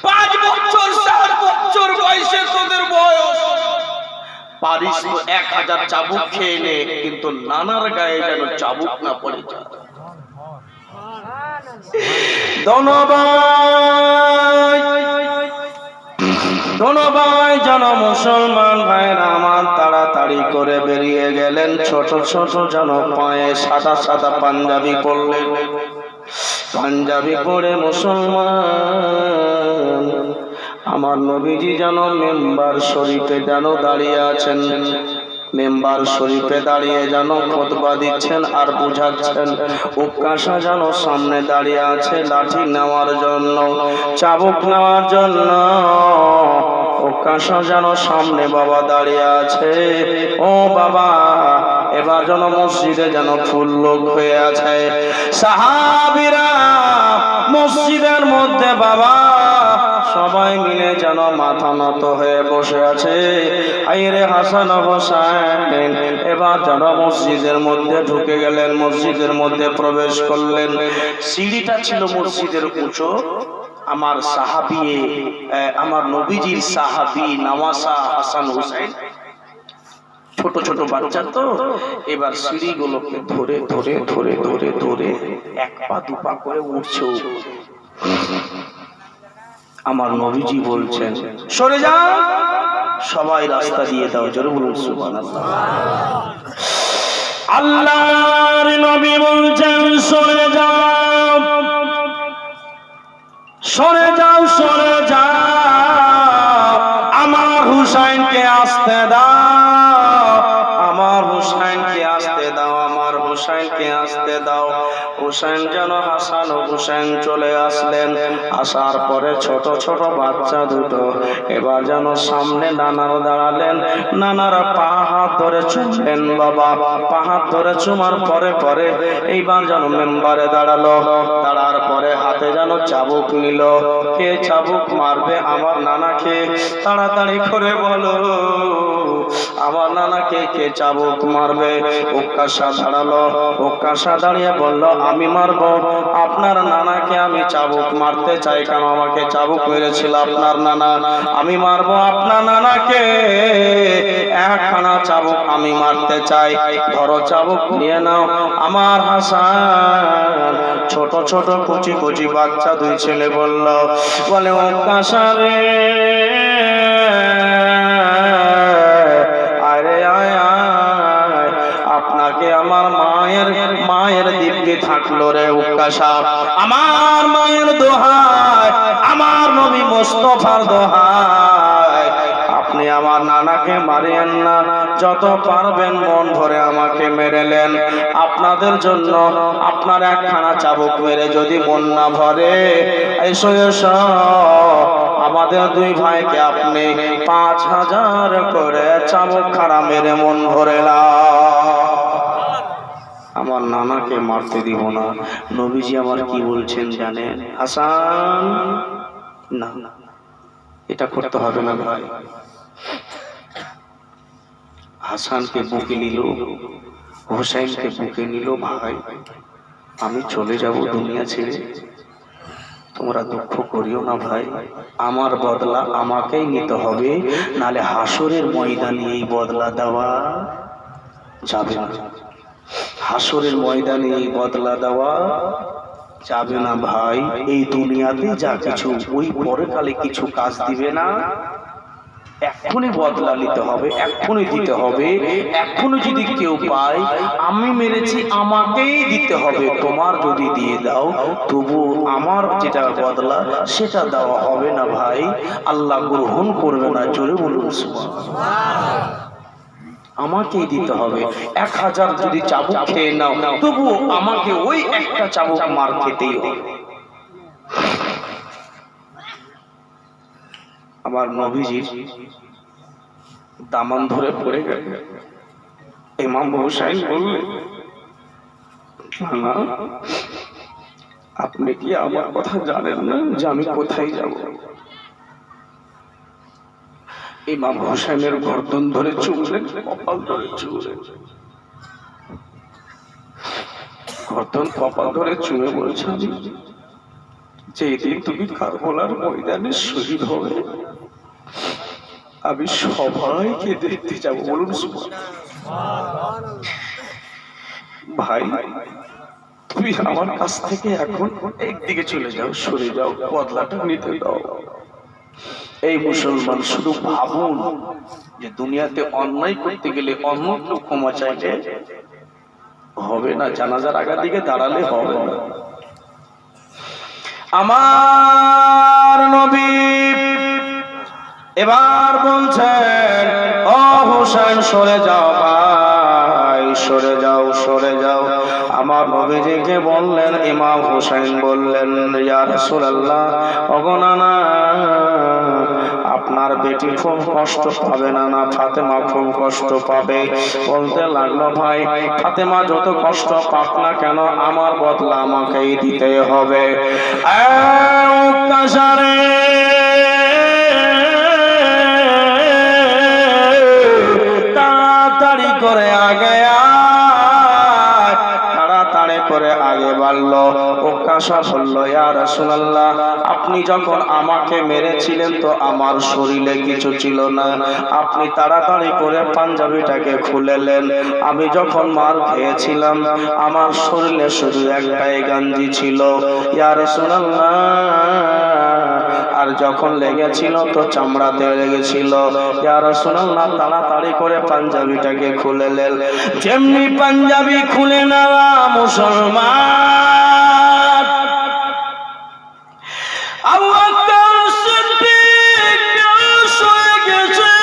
5 বছর 7 বছর বয়সে তোদের বয়স, পারিস তো 1000 চাবুক খেয়ে নে, কিন্তু নানার গায়ে যেন চাবুক না পড়ে যায়। দোনো ভাই যেন মুসলমান ভাইরা আমার তাড়াতাড়ি করে বেরিয়ে গেলেন। ছোট ছোট যেন পায়ে সাদা সাদা পাঞ্জাবি পরলেন, পাঞ্জাবি পরে মুসলমান। আমার নবীজি যেন মেম্বার শরীফে যেন দাঁড়িয়ে আছেন, মেম্বার শরীফে দাঁড়িয়ে যেন খুতবা দিচ্ছেন আর বুঝাচ্ছেন। উকাশা যেন সামনে দাঁড়িয়ে আছে লাঠি নেওয়ার জন্য, চাবুক নেওয়ার জন্য। উকাশা যেন সামনে বাবা দাঁড়িয়ে আছে। ও বাবা, এবার যেন মসজিদে যেন ফুল লোক হয়ে আছে। সাহাবীরা মসজিদের মধ্যে বাবা সবাই মিলে যেন মাথা নত হয়ে বসে আছে। আইরে হাসান হোসেন এবার যেন মসজিদের মধ্যে ঢুকে গেলেন, মসজিদের মধ্যে প্রবেশ করলেন। সিঁড়িটা ছিল মসজিদের উঁচু। আমার সাহাবী, আমার নবীজির সাহাবী নওয়াসা হাসান হুসাইন ছোট ছোট বাচ্চা তো, এবার সিঁড়িগুলোকে ধরে ধরে ধরে ধরে ধরে 1 পা 2 পা করে উঠছে। আমার নবীজি বলছেন, সরে যাও, সবাই রাস্তা দিয়ে দাও। জোরে বলুন সুবহানাল্লাহ। আল্লাহর নবী বলছেন, সরে যাও, সরে যাও, সরে যাও। আমার হুসাইনকে আসতে দাও, আমার হুসাইনকে আসতে দাও, আমার হুসাইনকে আসতে দাও। হুসাইন যেন হাসান ও হুসাইন চলে আসলেন। আসার পরে ছোট ছোট বাচ্চা দুটো এবার যেন সামনে নানার দাঁড়ালেন। নানারা পা হাত ধরে চুমলেন বাবা, পা হাত ধরে চুমার পরে পরে এইবার যেন মেম্বারে দাঁড়ালো। দাঁড়ার পরে হাতে যেন চাবুক নিল। কে চাবুক মারবে আমার নানাকে? তাড়াতাড়ি করে বলো, আমার নানাকে কে চাবুক মারবে? উকাশা দাঁড়ালো, উকাশা দাঁড়িয়ে বলল, আমি মারবো আপনার নানাকে, আমি চাবুক মারতে চাই। কেন? আমাকে চাবুক মেরেছিল আপনার নানা, আমি মারবো আপনার নানাকে, একখানা চাবুক আমি মারতে চাই। ধরো চাবুক নিয়ে নাও। আমার হাসান ছোট ছোট কুচি কুচি বাচ্চা 2 ছেলে বলল, বলে উকাশা রে, আরে আয় আয়, আপনাকে আমার মায়ের দিব্যি থাকলো রে উকাশা, আমার মায়ের দোহাই, আমার নবী মুস্তাফার দোহাই, আপনি আমার নানাকে মারিয়েন না, যত পারবেন মন ভরে আমাকে মেরেলেন। আপনাদের জন্য আপনার একখানা চাবুক মেরে যদি মন না ভরে, এসো এসো, আমাদের দুই ভাইকে আপনি 5000 করে চাবুক খাড়া মেরে মন ভরে আমার নানাকে মারতে দিব না। নবীজি আমার কি বলছেন জানেন? হাসান, না এটা করতে হবে না ভাই। হাসানকে বুকে নিল, হোসেনকে বুকে নিল। ভাই আমি চলে যাব দুনিয়া ছেড়ে, তোমরা দুঃখ করিও না ভাই, আমার বদলা আমাকেই নিতে হবে, নালে হাসরের ময়দানে এই বদলা দেওয়া যাবে না। হাসরের ময়দানে এই বদলা দেওয়া যাবে না ভাই। এই দুনিয়াতে যা কিছু, ওই পরকালে কিছু কাজ দিবে না। এখনই বদলা নিতে হবে, এখনই দিতে হবে। এখনই যদি কেউ পায় আমি মেরেছি আমাকেই দিতে হবে। তোমার যদি দিয়ে দাও তবু আমার যেটা বদলা সেটা দেওয়া হবে না ভাই, আল্লাহ গ্রহণ করবে না। জোরে বলুন সুবহানাল্লাহ। আমাকেই দিতে হবে। 1000 যদি চাবুক খেয়ে নাও তবু আমাকে ওই একটা চাবুক মার খেতেই হবে। আমার নবীজি দামান ধরে পড়ে গেল। ইমাম হোসেন বললেন, না আপনি কি আমার কথা জানেন না যে আমি কোথায় যাব? ইমাম হোসেনের গর্দন ধরে চুমলেন, কপাল ধরে চুমলেন, গর্দন কপাল ধরে চুমে বলছেন, যেদিন তুমি কারবালার ময়দানে শহীদ হবে আমি সবাইকে দেখতে যাব। বলুন ভাই তুমি আমার কাছ থেকে এখন একদিকে চলে যাও, সরে যাও, বদলাটা নিতে দাও। এই মুসলমান শুধু ভাবুন যে দুনিয়াতে অন্যায় করতে গেলে অন্য কেউ ক্ষমা চাইলে হবে না, জানাজার আগার দিকে দাঁড়ালে হবে না। আমার নবী এবার বলছেন, ও হোসেন সরে যাও ভাই, সরে যাও, সরে যাও। আমার নবীজিকে বললেন, ইমাম হোসেন বললেন, ইয়া রাসূলুল্লাহ, ওগো নানা আপনার বেটি খুব কষ্ট পাবে না, না ফাতেমা খুব কষ্ট পাবে। বলতে লাগলো, ভাই ফাতেমা যত কষ্ট পাক না কেন আমার বদলা আমাকেই দিতে হবে। তাড়াতাড়ি করে আগে করে আগে বাড়ল। ওকাশা বলল, ইয়া রাসূলুল্লাহ, আপনি যখন আমাকে মেরেছিলেন তো আমার শরীরে কিছু ছিল না, আপনি তাড়াতাড়ি করে পাঞ্জাবিটাকে খুলেলেন। আমি যখন মার খেয়েছিলাম আমার শরীরে শুধু একটাই গঞ্জি ছিল, ইয়া রাসূলুল্লাহ, আর যখন লেগেছিল তো চামড়াতে লেগেছিল, ইয়া রাসূলুল্লাহ, তাড়াতাড়ি করে পাঞ্জাবিটাকে খুলেলেন। যেমনি পাঞ্জাবি খুলে নেওয়া মুসলমান আবু বকর সিদ্দিক শুয়ে গেছে।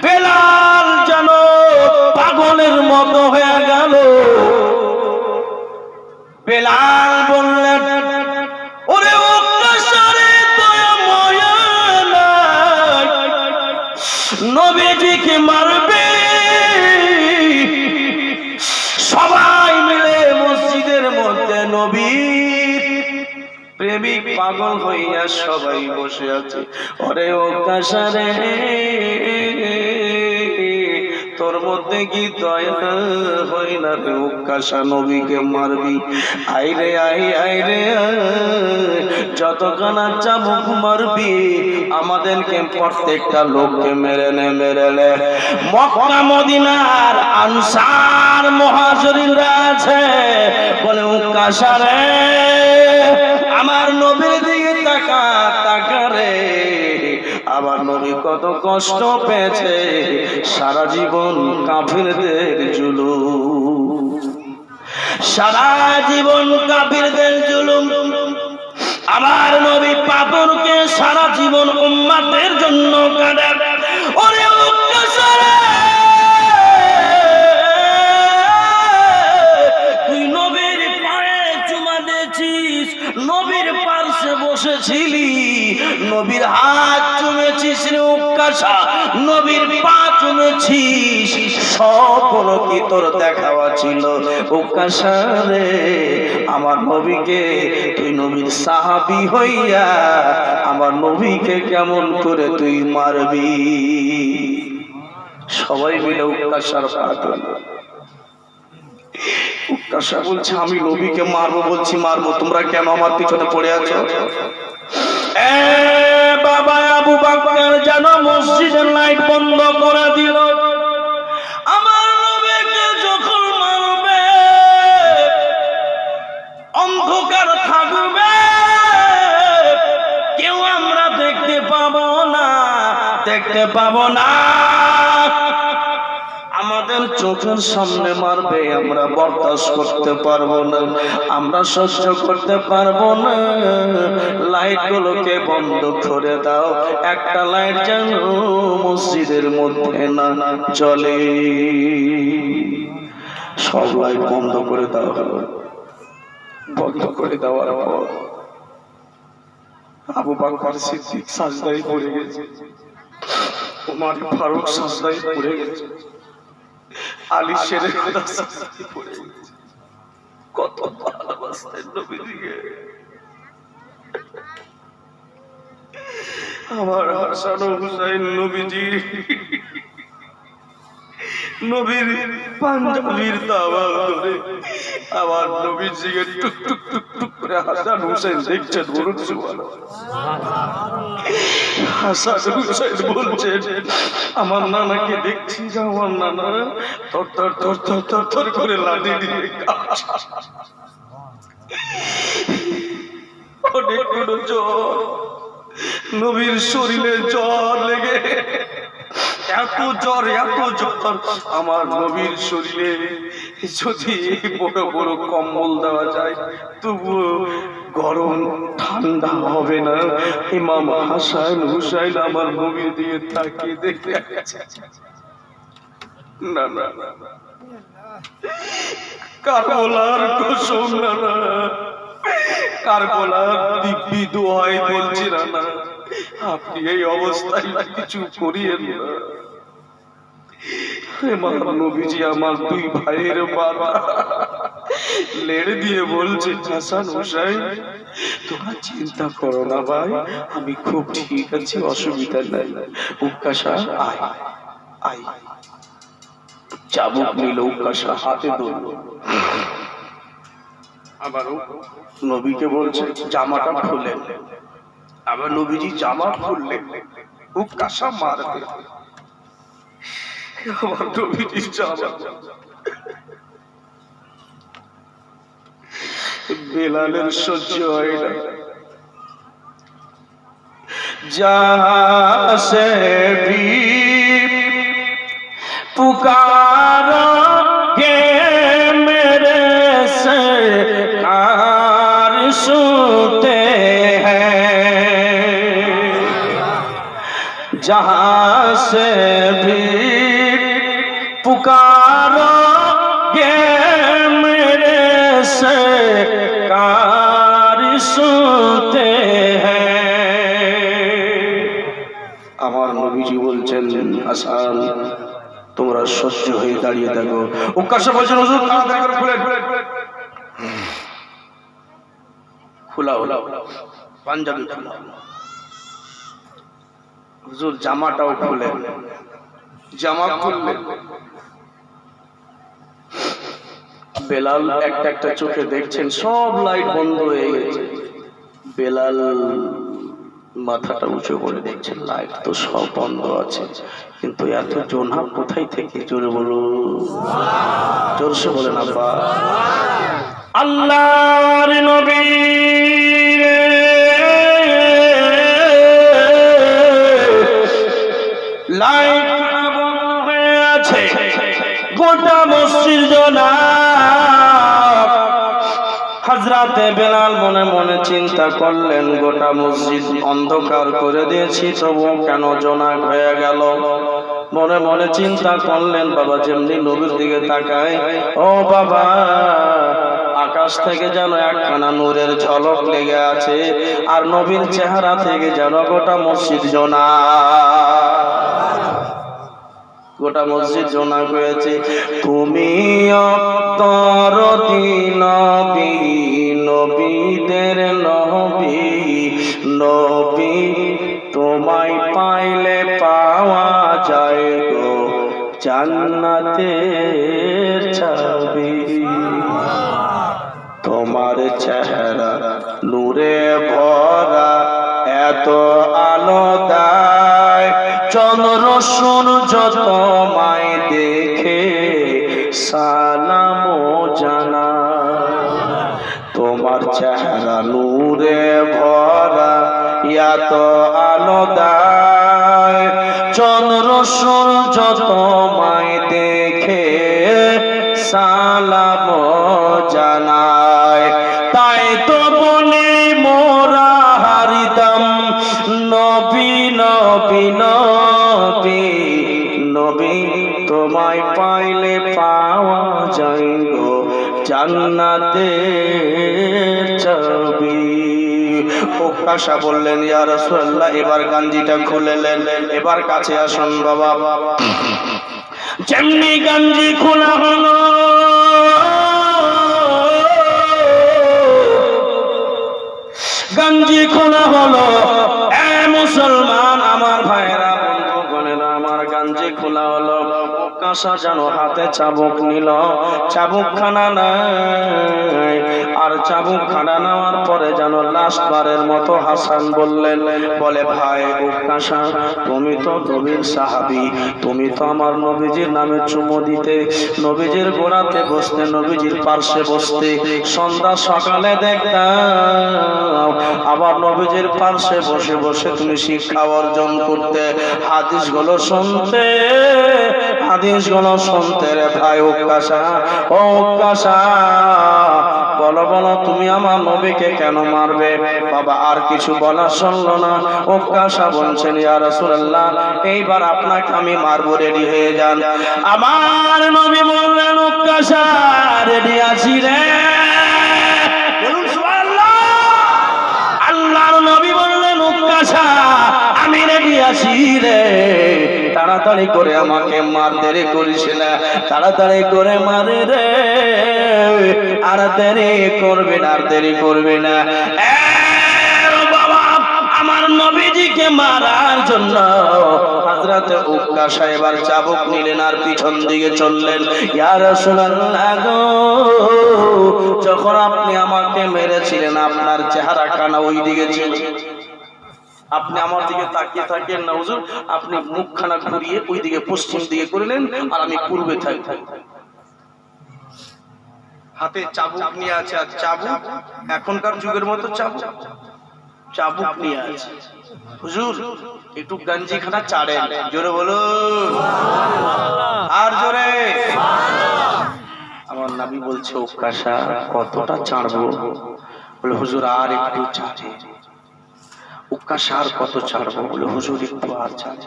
বেলাল যেন পাগলের মতো হয়ে গেল। বেলাল বললেন, ওরে নবীজিকে মারবে। সবাই মিলে মসজিদের মধ্যে নবীর প্রেমিক পাগল হইয়া সবাই বসে আছে। ওরে ওকাশারে, তোর মধ্যে কি দয়া হয় না রে ওকাশা, নবীকে মারবি? আইরে আই, আইরে যতখানা চাবুক মারবি আমাদেরকে প্রত্যেকটা লোককে মেরে নে, মেরে নে। মক্কা মদিনার আনসার মুহাজিররা আছে, বলে ওকাশা রে আমার নবীর দিকে তাকা, তাকা রে। আমার নবী কত কষ্ট পেয়েছে, সারা জীবন কাফিরদের জুলুম, সারা জীবন কাফিরদের জুলুম আমার নবী পাথরকে সারা জীবন উম্মতের জন্য কাঁদে। ওরে উক্কাশারে, তুই নবীর পায়ে চুমা দিয়েছিস, নবীর পার্শ্বে বসেছিলি, নবীর হাত চুমেছিস রে উক্কাশা, নবীর পা চুমেছিস, সবগুলো কি তোর দেখাওয়া ছিল? উক্কাশা রে, আমার নবীকে তুই নবীর সাহাবী হইয়া আমার নবীকে কেমন করে তুই মারবি? সবাই মিলে উক্কাশার পা ধরল। উক্কাশা বলছে আমি নবীকে মারবো, বলছি মারবো, তোমরা কেন আমার পিছনে পড়ে আছো? বাবা আবু বকর যেন মসজিদের লাইট বন্ধ করে দিল। আমার নবীকে যখন মারবে অন্ধকার থাকবে, কেউ আমরা দেখতে পাবো না, দেখতে পাবো না। আমাদের চোখের সামনে মারবে, আমরা বরদাস্ত করতে পারবো না, আমরা সহ্য করতে পারবো না। লাইট গুলোকে বন্ধ করে দাও, একটা লাইট যেন মসজিদের মধ্যে না জ্বলে। সব লাইট বন্ধ করে দেওয়া হলো। বন্ধ করে দেওয়ার পর আবু বকর সিদ্দিক সাজদায় পড়ে গেছে, ওমর ফারুক সাজদায় পড়ে গেছে, আলী শেরে খোদা সাজদায় পড়ে গেছে। কত ভালোবাসতেন নবীজিকে। আমার হাসান ও হুসাইন নবীজি নবীর পাঞ্জাবির দাওয়া করে আমার নবীজিকে টুক টুক টুক টুক করে হাসান হুসাইন দেখছেন। বলুন হাসান হুসাইন বলছেন আমার নানাকে দেখছি, আমার নানা থর থর থর থর থর থর করে লাঠি দিয়ে অনেকগুলো জ্বর, নবীর শরীরে জ্বর লেগে এত জ্বর আমার নবীর শরীরে যদি বড় বড় কম্বল দেওয়া যায় তবুও গরম ঠান্ডা হবে না। ইমাম হাসান হুসাইন আমার নবীর দিকে তাকিয়ে দেখে না না না, কারবালার কসম না না, কারবালার দিব্যি দোহাই বলছি না না, আপনি এই অবস্থায় কিছু করিয়েন না। নবীজি আমার দুই ভাইয়ের বাবা লেড়ে দিয়ে বলছে হাসান হুসাইন তোমরা চিন্তা করো না ভাই, আমি খুব ঠিক আছি, অসুবিধা নাই। উক্কাশা আয় আয়, চাবুক নিল, উক্কাশা হাতে ধরল, আবার নবীকে বলছে জামাটা খুললেন, আবার নবীজি জামা খুললেন, উক্কাশা মারবে, আমার নবীজি জামা। বেলালের সহ্য হয় না, जहाँ से भी पुकारोगे मेरे सरकार सुनते हैं, जहाँ से भी पुकारोगे मेरे सरकार सुनते हैं। আমার নবীজি বলছেন হাসান তোমরা সহ্য হয়ে দাঁড়িয়ে থাকো। উক্কাশা বলছেন হুজুর তাড়াতাড়ি করে খুলে খোলা পাঞ্জাবি খোলা, হুজুর জামাটাও খুলে, জামা খুললে বেলাল একটা একটা চোখে দেখছেন সব লাইট বন্ধ হয়ে গেছে। বেলাল মাথাটা উঁচু করে দেখছেন লাইট তো সব বন্ধ আছে, কিন্তু এত জোনহা কোথায় থেকে? জোরে বলো, জোরসে বলেন আব্বা। আল্লাহর নবী লাইট বন্ধ হয়ে আছে, গোটা মসজিদ জনাব হযরত রাতে বেলাল মনে মনে চিন্তা করলেন, গোটা মসজিদ অন্ধকার করে দিয়েছি, তবুও কেন জোনাক হয়ে গেল। মনে মনে চিন্তা করলেন, বাবা যেমনি নবীর দিকে তাকায়, ও বাবা আকাশ থেকে যেন একখানা নূরের ঝলক লেগে আছে, আর নবীর চেহারা থেকে যেন গোটা মসজিদ গোটা মসজিদ জোনাক হয়েছে। তুমি অন্তরতি নবী, নবীদের নবী, নবী তোমায় পাইলে পাওয়া যায় গো জান্নাতের চাবি। তোমার চেহারা নূরে ভরা, এত আলো দেয়, চন্দ্র সূর্য তোমায় দেখে সালাম জানায়। তোমার চেহারা নূরে ভরা, এত আলো দেয়, চন্দ্র সূর্য তোমায় দেখে সালাম জানায়। তাই তো বলি মোরা হরিদম নবী নবী নবী, নবী তোমায় পাইলে পাওয়া যায় গো জান্নাতের চাবি। ওকাশা বললেন, ইয়া রাসূলুল্লাহ এবার গাঞ্জিটা খুলেলেন, এবার কাছে আসুন বাবা। যেমনি গাঞ্জি খোলা হলো, গাঞ্জি খোলা হলো, এ মুসলমান আমার ভাইরা বন্ধুগণেরা, আমার গাঞ্জি খোলা হলো। কাঁসা যেন হাতে চাবুক নিল, চাবুক খানা নাই, আর চাবুক খানা নেওয়ার পরে যেন লাস্ট বারের মতো হাসান বললেন, বলে ভাই কাঁসা তুমি তো নবীর সাহাবী, তুমি তো আমার নবীজির নামে চুমো দিতে, নবীজির গোড়াতে বসতে, নবীজির পার্শ্বে বসতে, সন্ধ্যা সকালে দেখতাম, আবার নবীজির পার্শ্বে বসে বসে তুমি শিক্ষা অর্জন করতে, হাদিসগুলো শুনতে, হাদিসগুলো শুনতে রে ভাই। ওকাশা ও ওকাশা বলো বলো তুমি আমার নবীকে কেন মারবে? বাবা আর কিছু বলা শুনলো না। ওকাশা বলছেন, ইয়া রাসূলুল্লাহ এইবার আপনাকে আমি মারবো, রেডি হয়ে যান। আমার নবী বললেন, ওকাশা রেডি আছি রে, বলুন সুবহানাল্লাহ। আল্লাহর নবী বললেন, ওকাশা আমি রেডি আছি রে, তাড়াতাড়ি করে আমাকে মার, দেরি করিস না, তাড়াতাড়ি করে মারে রে, আর দেরি করবে না, আর দেরি করবে না। বাবা আমার নবীজিকে মারার জন্য হযরত উকাশা এবার চাবুক নিলেন আর পিছন দিকে চললেন। ইয়া রাসূলুল্লাহ গো, যখন আপনি আমাকে মেরেছিলেন আপনার চেহারা কানা ওই দিকে ছিল, আপনি আমার দিকে তাকিয়ে থাকেন না হুজুর, আপনি মুখখানা ঘুরিয়ে ওই দিকে পশ্চিম দিকে করলেন, আর আমি পূর্বে থাকি। হাতে চাবুক নিয়ে আছে, আর চাবুক এখনকার যুগের মতো চাবুক, চাবুক নিয়ে আছে। হুজুর একটু গঞ্জিখানা চাড়েন, জোরে বলুন, আর জোরে। আমার নবী বলছে, ওকাশা কতটা চাড়বো? বলে হুজুর আর একটু চাড়ে। উকাশা আর কত ছাড়বো? বলে হুজুর একটু আর ছাড়।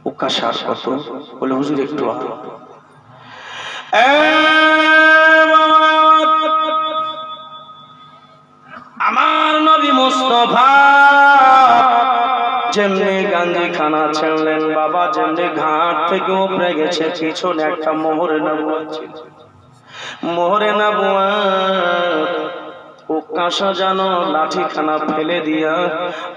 উকাশা আর কত? বলে হুজুর একটু আর। আমার নবী মুস্তাফা যেমনি গান্ধী খানা ছেড়লেন বাবা, যেমনি ঘাট থেকে উপরে গেছে, পিছনে একটা মোহরে নবুয়ত ছিল, মোহরে নবুয়ত। ওকাশা যেন লাঠিখানা ফেলে দিয়া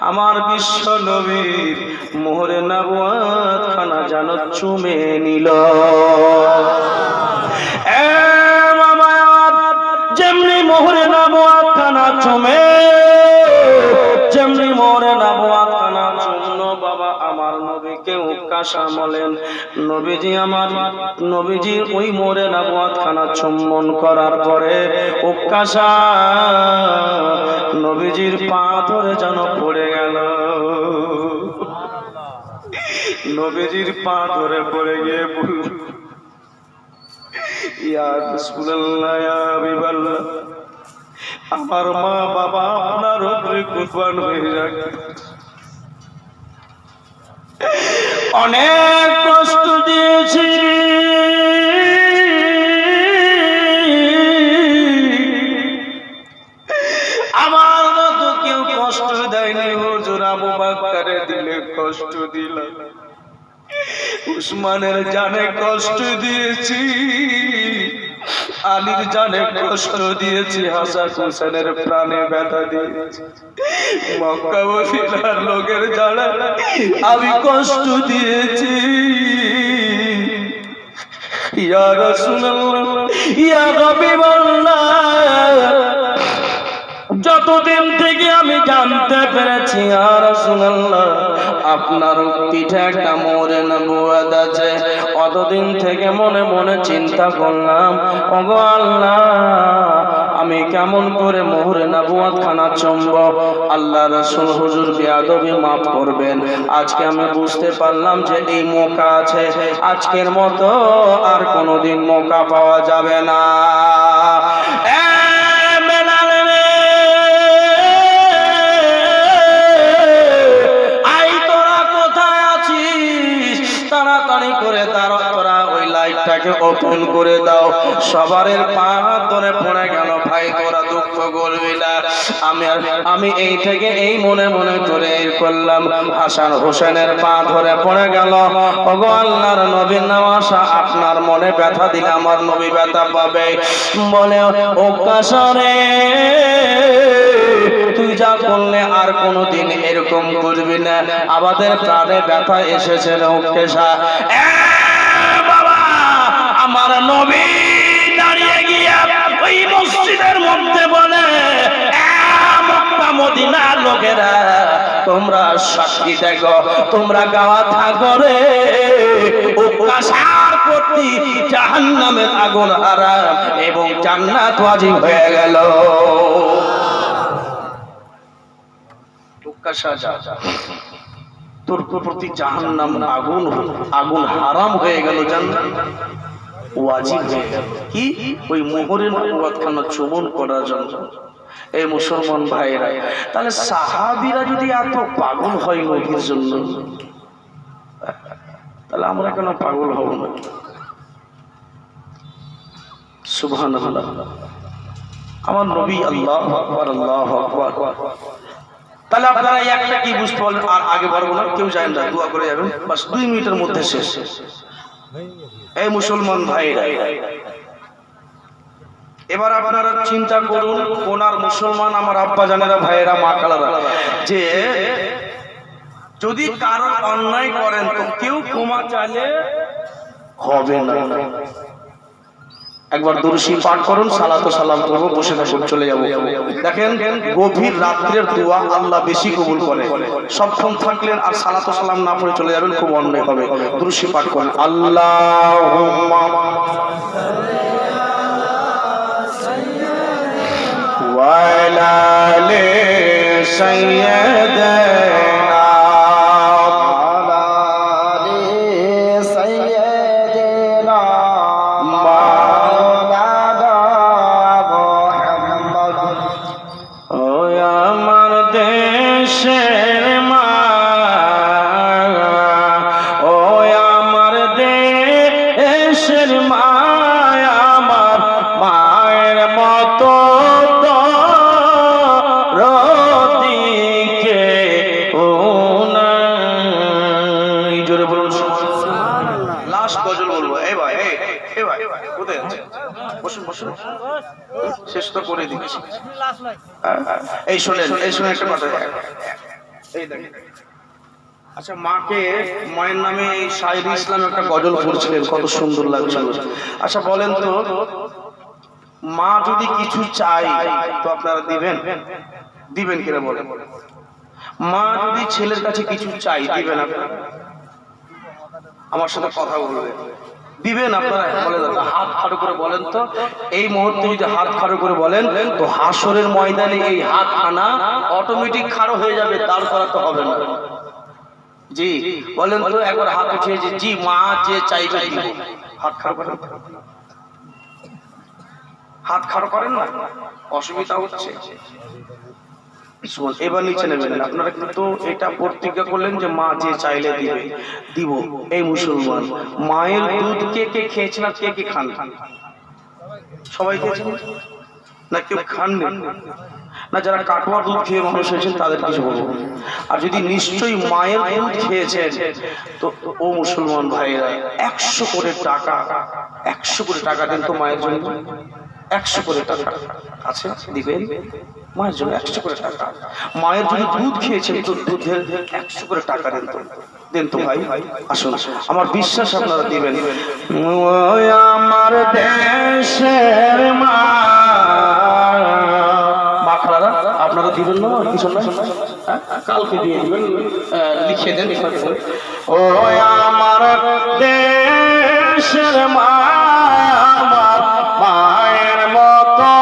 আমার বিশ্ব নবীর মোহরে নবুয়ত খানা যেন চুমে নিল। যেমনি মোহরে নবুয়ত খানা চুমে, যেমনি মোহরে নবুয়ত খানা চুমলো বাবা, আমার নবীকে ওকাশা বলেন। নবীজি আমার নবীজির ওই মোহরে নবুয়ত খানা চুম্বন করার পরে ওকাশা নবীজির পা ধরে যেন পড়ে গেল, নবীজির পা ধরে পড়ে গিয়ে বলল, ইয়া রাসূলুল্লাহ ইয়া হাবিবাল্লাহ আমার মা বাবা আপনার উপরে কুরবান হয়ে যাক। অনেক কষ্ট দিয়েছি, আমার মতো কেউ কষ্ট দেয়নি হুজুর। আবু বকরের দিলে কষ্ট দিলাম, উসমানের জানে কষ্ট দিয়েছি, আলীর জানে কষ্ট দিয়েছি, হাসান হোসেনের প্রাণে ব্যথা দিয়েছি, মক্কা মদিনার লোকের জানে আমি কষ্ট দিয়েছি। ইয়া রাসূলুল্লাহ, ইয়া হাবিবাল্লাহ, যতদিন থেকে আমি জানতে পেরেছি ইয়া রাসূলুল্লাহ আপনার পিঠে একটা মোহরে নবুয়ত আছে, অতদিন থেকে মনে মনে চিন্তা করলাম, ওগো আল্লাহ আমি কেমন করে মোহরে নবুয়ত খানা চুমব। আল্লাহ রাসূল হুজুর বেয়াদবি মাফ করবেন, আজকে আমি বুঝতে পারলাম যে এই মৌকা আছে, আজকের মতো আর কোনোদিন মৌকা পাওয়া যাবে না। ওপেন করে দাও, সবারের পা ধরে পড়ে গেল, ভাই তোরা দুঃখ করবি না। আমি এই থেকে এই মনে মনে করে করলাম, হাসান হোসেনের পা ধরে পড়ে গেল, ওগো আল্লাহর নবীর নামাশা আপনার মনে ব্যথা দিলে আমার নবী ব্যথা পাবে। বলে ও কাসরে তুই যা করলে আর কোনোদিন এরকম করবি না, আমাদের প্রাণে ব্যথা এসেছে রোকেশা। আমার নবী দাঁড়িয়ে গিয়া ওই মসজিদের মধ্যে বলে, মক্কা মদিনার লোকেরা তোমরা সাক্ষী দেখো, তোমরা গাওয়া থাকো রে, ও কাসার প্রতি জাহান্নামের আগুন হারাম এবং জান্নাত ওয়াজিব হয়ে গেল। তোর প্রতি জাহান্নাম আগুন হারাম হয়ে গেল, জান্নাত ওয়াজিব হয়ে গেল। কি ওই মোহরের নবুয়ত খানা চুম্বন করার জন্য। এই মুসলমান ভাইরা, তাহলে সাহাবীরা যদি এত পাগল হয় নবীর জন্য, তাহলে আমরা কেন পাগল হব না? সুবহানাল্লাহ। আমার নবী আল্লাহু আকবার, আল্লাহু আকবার। তাহলে আপনারা একটা কি বুঝতে পারলেন? আর আগে পারবো না, কেউ যায় না, দোয়া করে যাবেন, বাস 2 মিনিটের মধ্যে শেষ। এই মুসলমান ভাইরা, এবার আপনারা চিন্তা করুন, কোনার মুসলমান আমার আব্বা জানেরা, ভাইয়েরা, মা খালারা, যে যদি কারো অন্যায় করেন তো কেউ ক্ষমা চাইলে হবে না। একবার দুরূশি পাঠ করুন, সালাত ও সালাম করব, বসে থাকুন, চলে যাব। দেখেন গভীর রাত্রের দোয়া আল্লাহ বেশি কবুল করে। সবক্ষণ থাকলেন আর সালাত ও সালাম না পড়ে চলে যাবেন, খুব অন্যায় হবে। দুরূশি পাঠ করেন, আল্লাহুম্মা ওয়া আলা আলি সাইয়্যিদিনা শেষ তো করে দিচ্ছি। এই শোনেন একটা কথা। এই দেখেন, আচ্ছা মাকে, মায়ের নামে এই শায়রি ইসলাম একটা গজল পড়ছিলেন, কত সুন্দর লাগছিল। আচ্ছা বলেন তো, মা যদি কিছু চাই তো আপনারা দিবেন কিনা বলেন? মা যদি ছেলের কাছে কিছু চাই দিবেন আপনারা? আমার সাথে কথা বলবেন, দিবেন আপনারা? বলেন, হাত খাড়ো করে বলেন তো। এই মুহূর্তে যদি হাত খাড়ো করে বলেন তো হাসরের ময়দানে এই হাত খানা অটোমেটিক খাড়ো হয়ে যাবে, দাঁড় করাতে হবে না। জি বলেন তো, একবার হাত উঠিয়ে যে জি মা যে চাইবে দিব। হাত খাড়ো করে, হাত খাড়া করেন না, অসুবিধা হচ্ছে। এবার নিচে নেবেন। আপনারা কিন্তু এটা প্রতিজ্ঞা করলেন যে মা যে চাইলে দিবে দিব। এই মুসলমান, মায়ের দুধ কে কে খেয়েছেন আর কে কে খান? সবাই খেয়েছেন না? কেউ খাননি না? যারা কাটোয়া দুধ খেয়ে মানুষ হয়েছেন তাদের কিছু বলবো। আর যদি নিশ্চয়ই মায়ের দুধ খেয়েছেন তো ও মুসলমান ভাইরা 100 করে টাকা, 100 করে টাকা দেন তো মায়ের জন্য। 100 করে টাকা আছে, দিবেন মায়ের জন্য 100 করে টাকা। মায়ের যদি দুধ খেয়েছেন তো দুধের 100 করে টাকা দেন তো, দেন তো ভাই। আসুন, আমার বিশ্বাস আপনারা দিবেন। ওই আমার দেশের মা, বাকরারা আপনারা দিবেন না? কিছু না, কালকে দিয়ে দিবেন, লিখে দেন। ও আমার দেশের মা, মায়ের মতো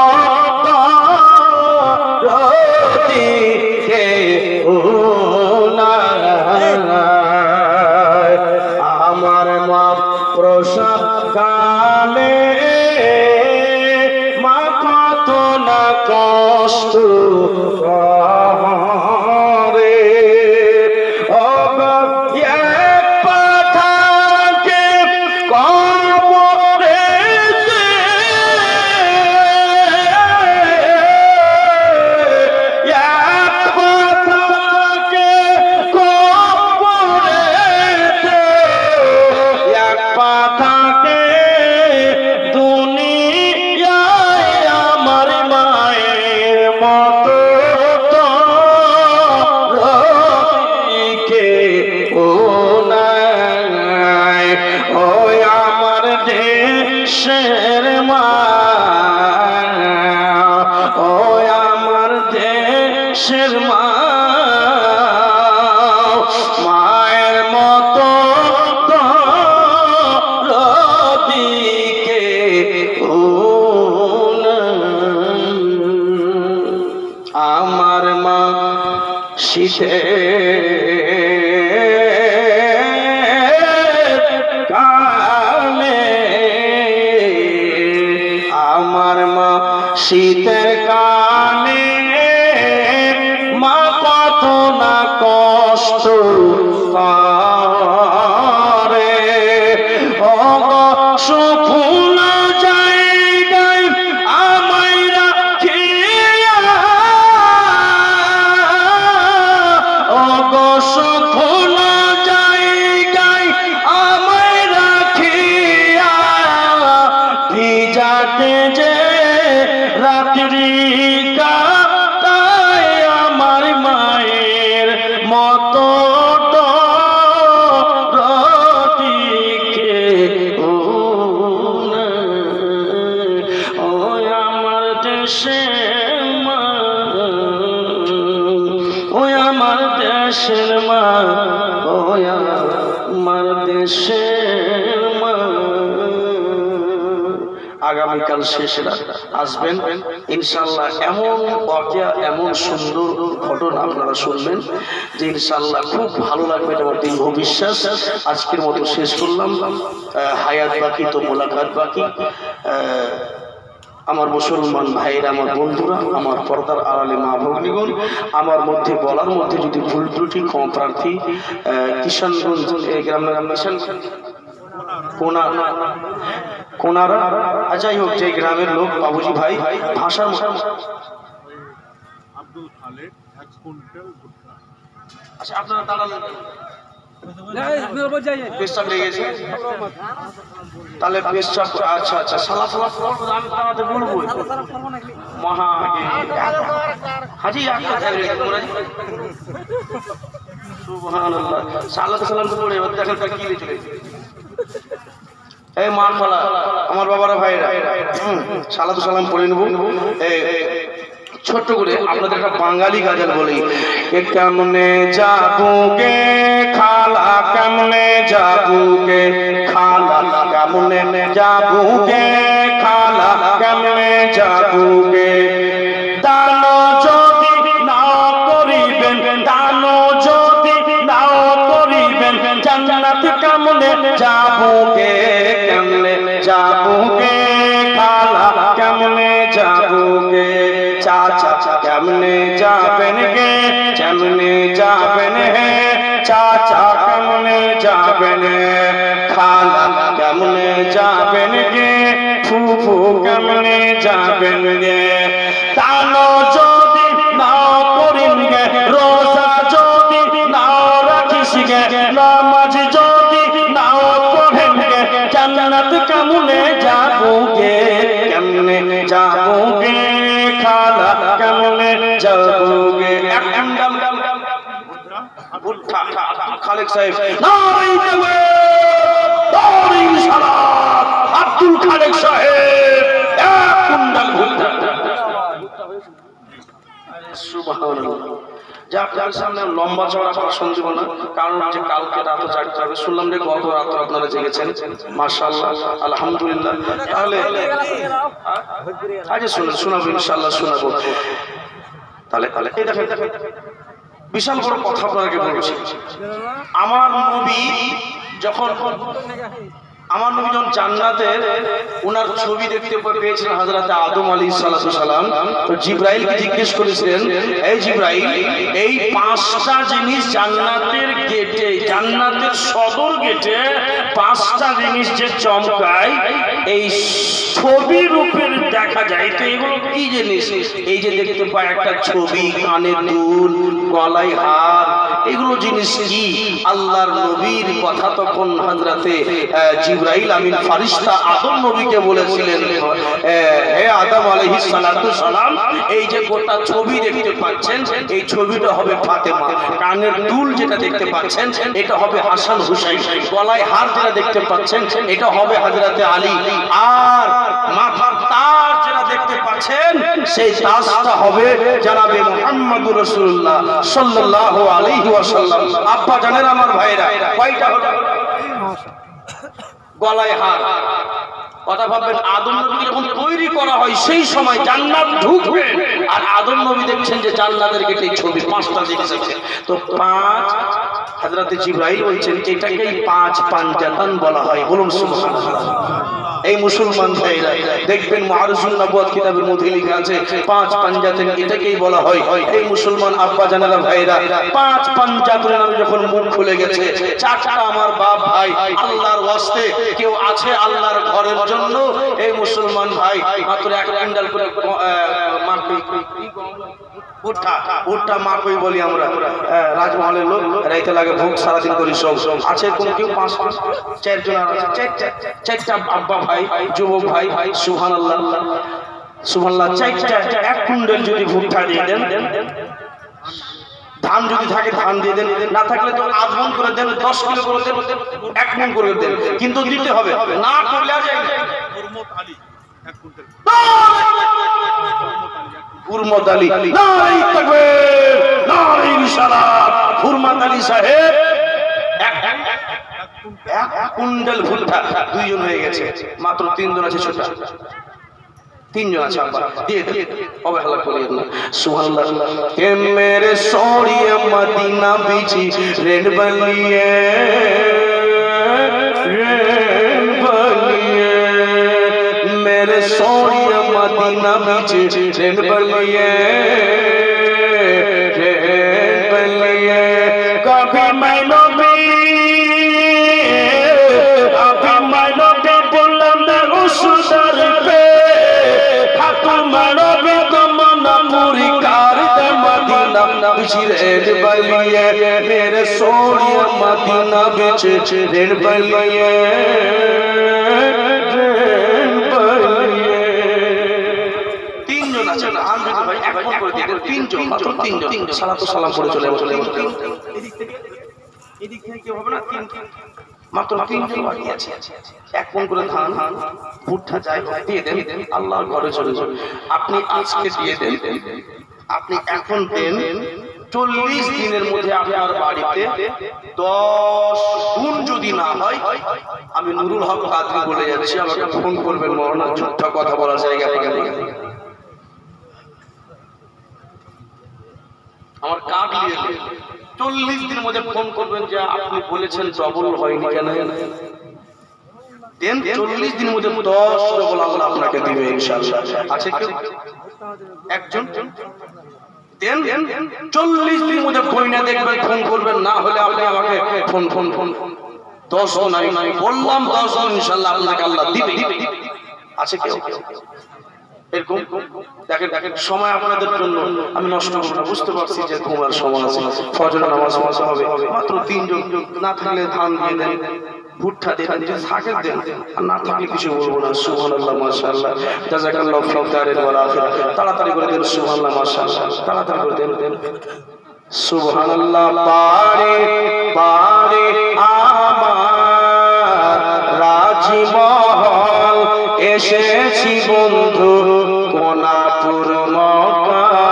আমার মা প্রসাদ কালে মা কত না কষ্ট করে। এক পাঠাকে কবরে মায়ের মতো রদিকে আমার মা শীতে কালে, আমার মা শীতের কালে মা কত না কষ্ট করে। সুফুল জায়গায় আমায় রাখিয়া, সুফুল জায়গায় আমায় রাখিয়া, ভিজাতে যে রাত্রি কাটায় আমার মায়ের মতো রদিকে ও আমার দেশের মা, ও আমার দেশের মা, ও আমার দেশের মা। আগামীকাল শেষ রাত আসবেন ইনশাআল্লাহ। এমন ওয়াকিয়া, এমন সুন্দর ঘটনা আপনারা শুনবেন যে ইনশাআল্লাহ খুব ভালো লাগবে, এটা আমার দৃঢ় বিশ্বাস। আজকের মতো শেষ করলাম। হায়াত বাকি তো মোলাকাত বাকি। আমার মুসলমান ভাইরা, আমার বন্ধুরা, আমার পর্দার আড়ালে মা ভগ্নীগণ, আমার মধ্যে বলার মধ্যে যদি ভুল ত্রুটি ক্ষমা প্রার্থী। কিষানগঞ্জ গ্রামের কোনারা, যাই হোক, যে গ্রামের লোক বাবুজি ভাই ভাষার
আব্দুল খালেক 1 কুইন্টাল ভুট্টা।
আচ্ছা, আপনারা দাঁড়ালেন, পেশাব লেগেছে তাহলে পেশাব। আচ্ছা আচ্ছা, সালা সালা আমি তাড়াতে বলবো মহা হাজি সুবহানাল্লাহ। সালাত সালাম তো পড়ে এবার দেখেন কি লিখে। এই মানমালা আমার বাবারা ভাইরা, সালাতু সালাম পড়ে নেব। ছোট্ট করে আপনাদের একটা বাঙালি গাজাল বলি। কেমনে যাবুগে খালা, কেমনে যাবুগে খালা, কেমনে যাবুগে খালা, কেমনে যাবুগে। দান যদি নাও করিবেন, দান যদি নাও করিবেন, জান্নাত কেমনে যাবুগে, কেমনে যাবুগে খালা, কেমনে
যাবেন খালা কেমনে যাবেন গে ফুফু কেমনে যাবেন গে তানো যদি নাও করিন গে রোজা যদি নাও রাখিস গে নামাজ যদি নাও পড়েন গে জান্নাত কেমনে যাবো গে কেমনে যাবো গে খালা কেমনে যাবো গে
ভুট্টা খালেক সাহেব
নারী দেবে নারী সালাত আব্দুল খালেক সাহেব এক কুইন্টাল ভুট্টা
সুবহানাল্লাহ। যা আপনার সামনে লম্বা চড়া ভাষণ দিব না, কারণ হচ্ছে কালকে রাতে জাগতে হবে। শুনলাম যে গত রাত্রে আপনারা জেগেছেন, মাশাআল্লাহ আলহামদুলিল্লাহ। তাহলে আজকে শোনাবো ইনশাআল্লাহ, শোনাবো। তাহলে এই দেখেন বিশাল বড় কথা আপনাকে বলছি। আমার নবী যখন জান্নাতে ওনার ছবি দেখতে পেয়েছিলেন হযরত আদম আলাইহিস সালাম, তো জিবরাইলকে জিজ্ঞেস করেছিলেন, এই জিবরাইল, এই পাঁচটা জিনিস জান্নাতের গেটে, জান্নাতের সদর গেটে পাঁচটা জিনিস যে চমকায়, এই ছবি রূপের দেখা যায়, তো এগুলো কি জিনিস? এই যে দেখতে পায় একটা ছবি, কানে দুল, গলায় হার, এগুলো জিনিস কি? আল্লাহর নবীর কথা তখন হযরতে জিবরাইল আমিন ফেরেশতা আদম নবীকে বলেছিলেন, হে আদম আলাইহিস সালাতু সালাম, এই যে গোটা ছবি দেখতে পাচ্ছেন, এই ছবিটা হবে ফাতেমা। কানের দুল যেটা দেখতে পাচ্ছেন, এটা হবে হাসান হুসাইন। গলায় হার যেটা দেখতে পাচ্ছেন, এটা হবে হযরতে আলী। আর মাথার তাজ যেটা দেখতে পাচ্ছেন, সেই তাজটা হবে জনাবে মুহাম্মদুর রাসূলুল্লাহ সাল্লাল্লাহু আলাইহি ওয়াসাল্লাম। আব্বা জানেন আমার ভাইরা, কয়টা হলো? গলায় হার। কথা ভাববেন, আদম নবী যখন তৈরি করা হয় সেই সময় জান্নাত ঢুকবে, আর আদম নবী দেখছেন যে জান্নাতের গেটে ছবি পাঁচটা দেখছেন। তো পাঁচ হযরত জিবরাইল বলছেন এটাকেই পাঁচ পাঞ্জাতান বলা হয়। বলুন সুবহানাল্লাহ। এই মুসলমান ভাইরা দেখবেন মুআরুজুন নবুয়াত কিতাবের মধ্যে লেখা আছে পাঁচ পাঞ্জাতান, এটাকেই বলা হয়। এই মুসলমান আব্বা জানেরা ভাইরা, পাঁচ পাঞ্জাতানের নামে যখন মুখ খুলে গেছে, চারটা আমার বাপ ভাই আল্লাহর ওয়াস্তে কেউ আছে আল্লাহর ঘরের জন্য, এই মুসলমান ভাই মাত্র এক কুইন্টাল করে ভুট্টা মাকই বলি আমরা, রাজমহলের লোক রাইতে লাগে ভোগ সারাদিন করি সব আছে। কোন কেউ পাঁচ চারজন আছে, চারটা আব্বা ভাই যুবক ভাই, সুবহানাল্লাহ সুবহানাল্লাহ, চারটা এক কুইন্টাল যদি ভুট্টা দিয়ে দেন, ধান যদি থাকে ধান দিয়ে দেন, না থাকলে তো আধ মণ করে দেন, 10 কিলো করে দেন, 1 মণ করে দেন, কিন্তু দিতে হবে, না করলে আর যায় না। হুরমত আলী, নারী তাকবীর, নারী রিসালাত, হুরমত আলী সাহেব এক কুইন্টাল ভুট্টা, দুইজন হয়ে গেছে, মাত্র তিনজন আছে, ছোট তিনজন আছে। আব্বা দিয়ে অবহেলা করিয়েন না। সুবহানাল্লাহ। কে মেরে সোরিয়ে মদিনা বিচি রেড বলিয়ে, রেড বলিয়ে, মেরে সোরিয়ে মদিনা বিচি রেড বলিয়ে, রেড বলিয়ে, কবি मैं नबी, कभी मैं नबी बुलंद उस दर पे, तुम्हारा बेगमना पूरी कार दे मदीना बिच रेड बलिए, मेरे सोनिया मदीना बिच रेड बलिए, रेड बलिए। তিনজন আছে না, আমি ভাই এক ফোন করে দিই, তিনজন, মাত্র তিনজন, সালাতু সালাম করে চলে এদিক থেকে কি হবে না, মাত্র তিনজন বাকি আছে। এক মণ করে ধান ভুট্টা চাই দিয়ে দেন, আল্লাহর ঘরে চলে যাবে। আপনি আজকে দিয়ে দেন, আপনি এখন দেন, 40 দিনের মধ্যে আপনার বাড়িতে 10 গুণ যদি না হয়, আমি নুরুল হক কাদরি বলে যাচ্ছি, আমাকে ফোন করবেন, মরনা ঝুঠা কথা বলার জায়গা পাবেন না। আমার কার্ড নিয়ে 40 দিনের মধ্যে ফোন করবেন যে আপনি বলেছেন ডবল হয়নি কেন, দেন 40 দিনের মধ্যে 10 ডবল আল্লাহ আপনাকে দিবে ইনশাআল্লাহ। আছে কেউ একজন দেন, 40 দিনের মধ্যে কইনা দেখবেন, ফোন করবেন, না হলে আপনি আমাকে ফোন 10 গুণ আমি বললাম 10 গুণ ইনশাআল্লাহ আপনাকে আল্লাহ দিবে। আছে কেউ এরকম? দেখেন সময় আপনাদের জন্য আমি নষ্ট করব না, বুঝতে পারছি যে ঘুমার সময় আছে, ফজর নামাজ পড়তে হবে, মাত্র 3 জন, না থাকলে ধান দিয়ে দেন, ভুট্টা দিয়ে দেন, যদি থাকে দেন, আর না থাকলে কিছু বলবো না। সুবহানাল্লাহ, মাশাআল্লাহ, জাযাকাল্লাহু খাইরান ওয়া আখিরা। তাড়াতাড়ি করে দেন সুবহানাল্লাহ, মাশাআল্লাহ, তাড়াতাড়ি করে দেন সুবহানাল্লাহ। পারে পারে আমার রাজমহল, এসেছি বন্ধু কোনাপুর মকাম,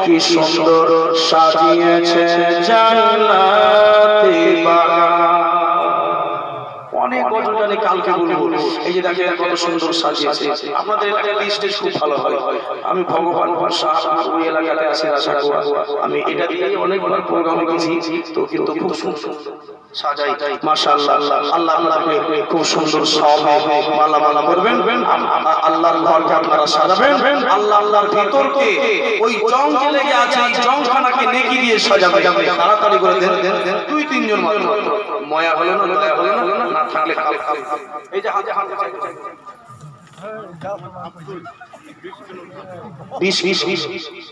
কি সুন্দর সাজিয়েছে জান্নাতি বাগান। অনেক গজল জানি কালকে বলবো। এই যে দেখেন কত সুন্দর সাজিয়েছে। আপনাদের এলাকার লিস্টে খুব ভালো হয়। আমি ভগবান ভরসা ওই এলাকাতে আছে রাশাকুয়া, আমি এটা দিয়ে অনেকবার প্রোগ্রাম করেছি, তো কিন্তু খুব সুন্দর সাজাই মাশাআল্লাহ। আল্লাহ আপনাকে খুব সুন্দর সওয়াব মালা মালা করবেন, আল্লাহর ঘরকে আপনারা সাজাবেন। আল্লাহর ভিতরকে ওই জং যে লেগে আছে এই জংখানাকে নেকি দিয়ে সাজাবেন। তাড়াতাড়ি করে দেন 2-3 জন মাত্র। ময়া হলো না, দয়া হলো না, না থাকলে খাও। এই যে হাতে 20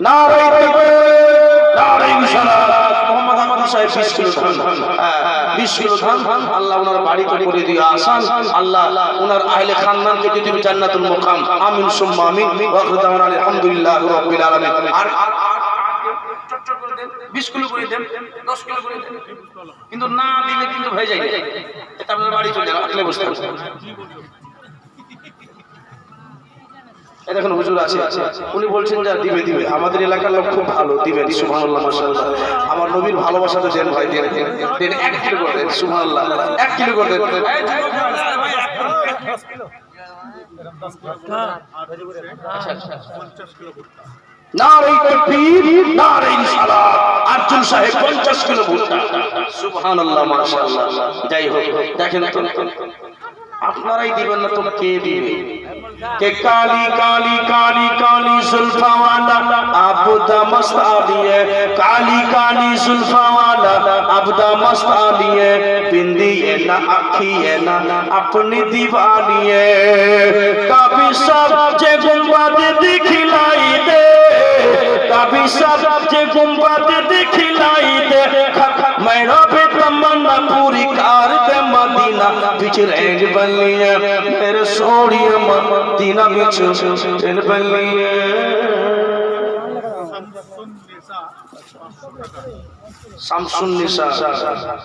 নারে তাকবীর, নারে রিসালাত। মোহাম্মদ আহমদ সাহেব 20 কিলো ধান, 20 কিলো ধান আল্লাহ ওনার বাড়িতে করে দিয়ে আসান। আল্লাহ ওনার আহলে খানদানকে দিবেন জান্নাতুল মুকাম। আমিন সুম্মা আমিন। ওয়া আখিরু দাওয়ানা আলহামদুলিল্লাহি রাব্বিল আলামিন। আর 20 কিলো করে দেন, 10 কিলো করে দেন, কিন্তু না দিলে কিন্তু হয়ে যায়, এটা আপনার বাড়ি চলে যাবে, আকলে বসতে হবে। এই দেখুন হুজুর আছে, উনি বলছেন যে দিবে। আমাদের এলাকার লোক খুব ভালো, দিবেন সুবহানাল্লাহ, মাশাআল্লাহ। আমার নবীর ভালোবাসা তো দেন ভাই, দেন 1 কিলো করে দেন সুবহানাল্লাহ, 1 কিলো করে দেন। আচ্ছা নারে তাকবীর, নারে রিসালাত। আরজুল সাহেব 50 কিলো ভুট্টা, সুবহানাল্লাহ, মাশাআল্লাহ। যাই হোক, দেখেন আপনারাই দিবেন না তো কে দিবে? के काली काली काली काली जुल्फा वाला आबदा मस्ता लिए, काली काली जुल्फा वाला आबदा मस्ता लिए, बिंदी है ना आखी है ना अपनी दीवानी है, कभी सब जे गुंबद दिखलाई दे, कभी सब जे गुंबद दिखलाई दे, मैं रबे तमन्ना पूरी कार दे मदीना बिच रेंज बनी है, मेरे सोनिया मदीना बिच रेंज बनी है। শামসুন নিসা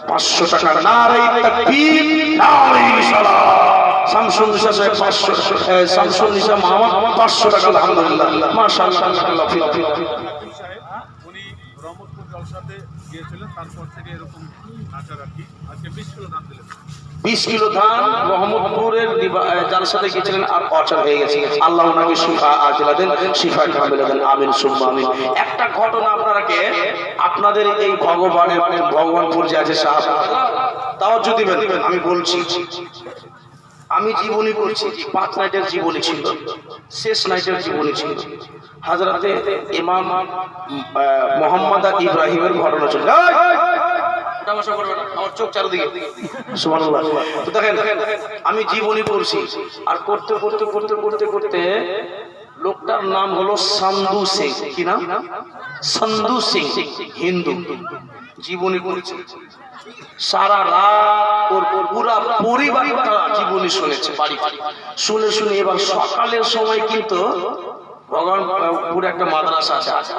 500 টাকা। নারে তাকবীর, নারে রিসালাত। শামসুন নিসা 500, শামসুন নিসা মামা 500 টাকা। আলহামদুলিল্লাহ, মাশাআল্লাহ, আল্লাহ ফিক।
উনি রহমতপুর জলসাতে গিয়েছিলেন, তারপর থেকে এরকম আচার আর কি। আজকে 20 কিলো ধান দিলেন,
20 কিলো ধান রহমতপুরের জালসাতে গিয়েছিলেন, আর অচল হয়ে গেছে। আল্লাহ ওনাকে শিফা আজলা দেন, শিফা কামিলা দেন, আমিন সুম্মা আমিন। একটা ঘটনা আপনারাকে আপনাদের এই ভগবানপুর যে আছে সাহাব, তাও যদি আমি বলছি, আমি জীবনী করছি, 5 নাইটের জীবনী ছিল, শেষ নাইটের জীবনী ছিল। হযরতে ইমাম মুহাম্মদ ইব্রাহিমের ঘটনা ছিল। আমার চোখ চারদিকে, সুবহানাল্লাহ। তো দেখেন আমি জীবনী করছি, আর করতে করতে করতে করতে করতে লোকটার নাম হলো সন্ধু সিং। কি নাম? সন্ধু সিং, হিন্দু। জীবনী করেছে সারা রাত, ওর পুরা পরিবার জীবনী শুনেছে বাড়ি শুনে শুনে। এবার সকালের সময় কিন্তু ভগবানপুরে একটা মাদ্রাসা আছে,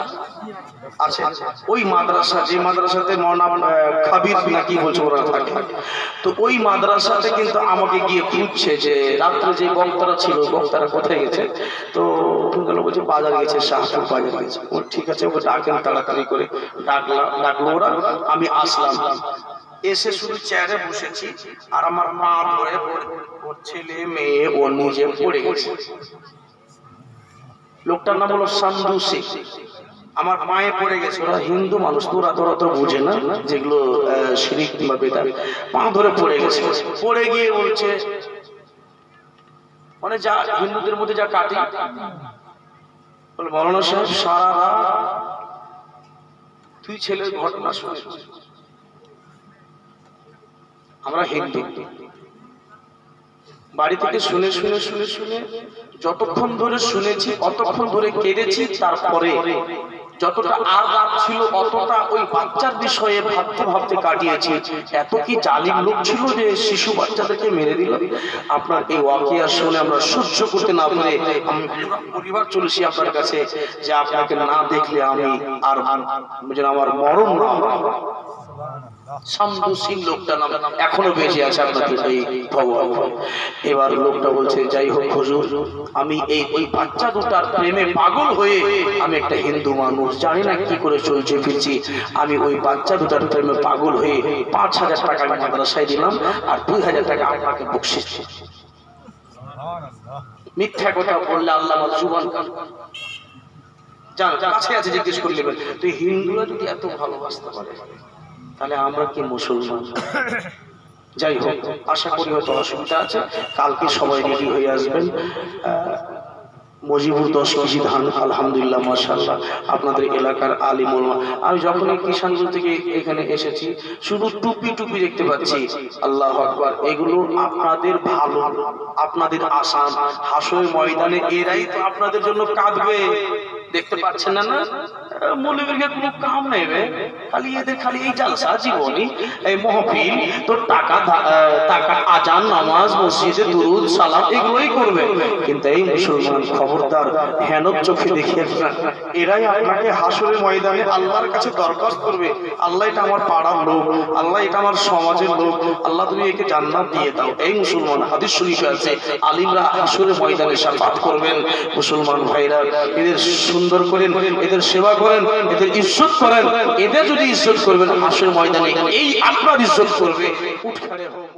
ওই মাদ্রাসা, যে মাদ্রাসাতে মৌলানা খাবির না কি বলছে ওরা থাকে, তো ওই মাদ্রাসাতে কিন্তু আমাকে গিয়ে খুঁজছে যে রাত্রে যে বক্তারা ছিল, বক্তারা কোথায় গেছে। তো বলছে বাজার গেছে, শাহপুর বাজার গেছে। ও ঠিক আছে, ওকে ডাকেন তাড়াতাড়ি করে। ডাকলো ওরা, আমি আসলাম। এসে শুধু চেয়ারে বসেছি, আর আমার মা ধরে ওর ছেলে মেয়ে ও নিজে পড়ে গেছে। লোকটার নাম হলো সন্ধু সিং। আমার পায়ে পড়ে গেছে। ওরা হিন্দু মানুষ, তোরা তো বুঝে না যেগুলো শিরিক কিংবা বেদাত। পা ধরে পড়ে গেছে। পড়ে গিয়ে বলছে, মানে যা হিন্দুদের মধ্যে যা কাটি, বলে মৌলানা সাহেব সারা রাত 2 ছেলের ঘটনা শুনে, আমরা হিন্দু। বাড়ি থেকে শুনে শুনে শুনে শুনে যতক্ষণ ধরে শুনেছি অতক্ষণ ধরে কেঁদেছি। তারপরে যতটা আর রাত ছিল অতটা ওই বাচ্চার বিষয়ে ভাবতে ভাবতে কাটিয়েছি। এত কি জালিম লোক ছিল যে শিশু বাচ্চাদেরকে মেরে দিল। আপনার এই ওয়াকিয়া শুনে আমরা সহ্য করতে না পারে আমি পুরো পরিবার চলেছি আপনার কাছে, যে আপনাকে না দেখলে আমি আর আমার মরণ না হয়। শামসু সিং লোকটা নাম এখনো বেঁচে আছে আপনাদের এই ভগবান। এবার লোকটা বলছে, যাই হোক হুজুর, আমি এই ওই বাচ্চা দুটার প্রেমে পাগল হয়ে আমি একটা হিন্দু মানুষ, জানি না কি করে চলছে ফিরছি, আমি ওই বাচ্চা দুটার প্রেমে পাগল হয়ে 5,000 টাকা আমি মাদ্রাসায় দিলাম আর 2,000 টাকা আপনাকে বকশিশ। মিথ্যা কথা বললে আল্লাহ আমার জুবান জান কাছে আছে জিজ্ঞেস করে নেবেন। তুই হিন্দুরা যদি এত ভালোবাসতে পারে তাহলে আমরা কি মুসলমান? যাই হোক, আশা করি হয়তো অসুবিধা আছে, কালকে সবাই রেডি হয়ে আসবেন। মজিবুর 10 কেজি ধান, আলহামদুলিল্লাহ মাশাআল্লাহ, আপনাদের এলাকার আলিম ওলামা। আমি যখন এই কিষানগঞ্জ থেকে এখানে এসেছি শুধু টুপি টুপি দেখতে পাচ্ছি, আল্লাহু আকবার। এগুলো আপনাদের ভালো, আপনাদের আসান, হাসরের ময়দানে এরাই তো আপনাদের জন্য কাঁদবে। দেখতে পাচ্ছেন না না মৌলবীর কোনো কাম নেবে, খালি এদের খালি এই জালসা জীবনী, এই মাহফিল, তো টাকা টাকা, আজান, নামাজ, মসজিদে দুরুদ সালাম এগুলোই করবে। কিন্তু এই মুসলমান খবরদার হেনত চোখে দেখিয়ে না, এরাই আপনাকে হাসরের ময়দানে আল্লাহর কাছে দরখাস্ত করবে, আল্লাহ এটা আমার পাড়ার লোক, আল্লাহ এটা আমার সমাজের লোক, আল্লাহ তুমি একে জান্নাত দিয়ে দাও। এই মুসলমান হাদিস শরীফে আছে আলিমরা হাসরের ময়দানে শাফাত করবেন। মুসলমান ভাইরা এদের সুন্দর করেন, এদের সেবা করেন, এদের ইজ্জত করেন। এদের যদি ইজ্জত করবেন হাসরের ময়দানে এই আপনার ইজ্জত করবে। উঠখাড়ে হোক।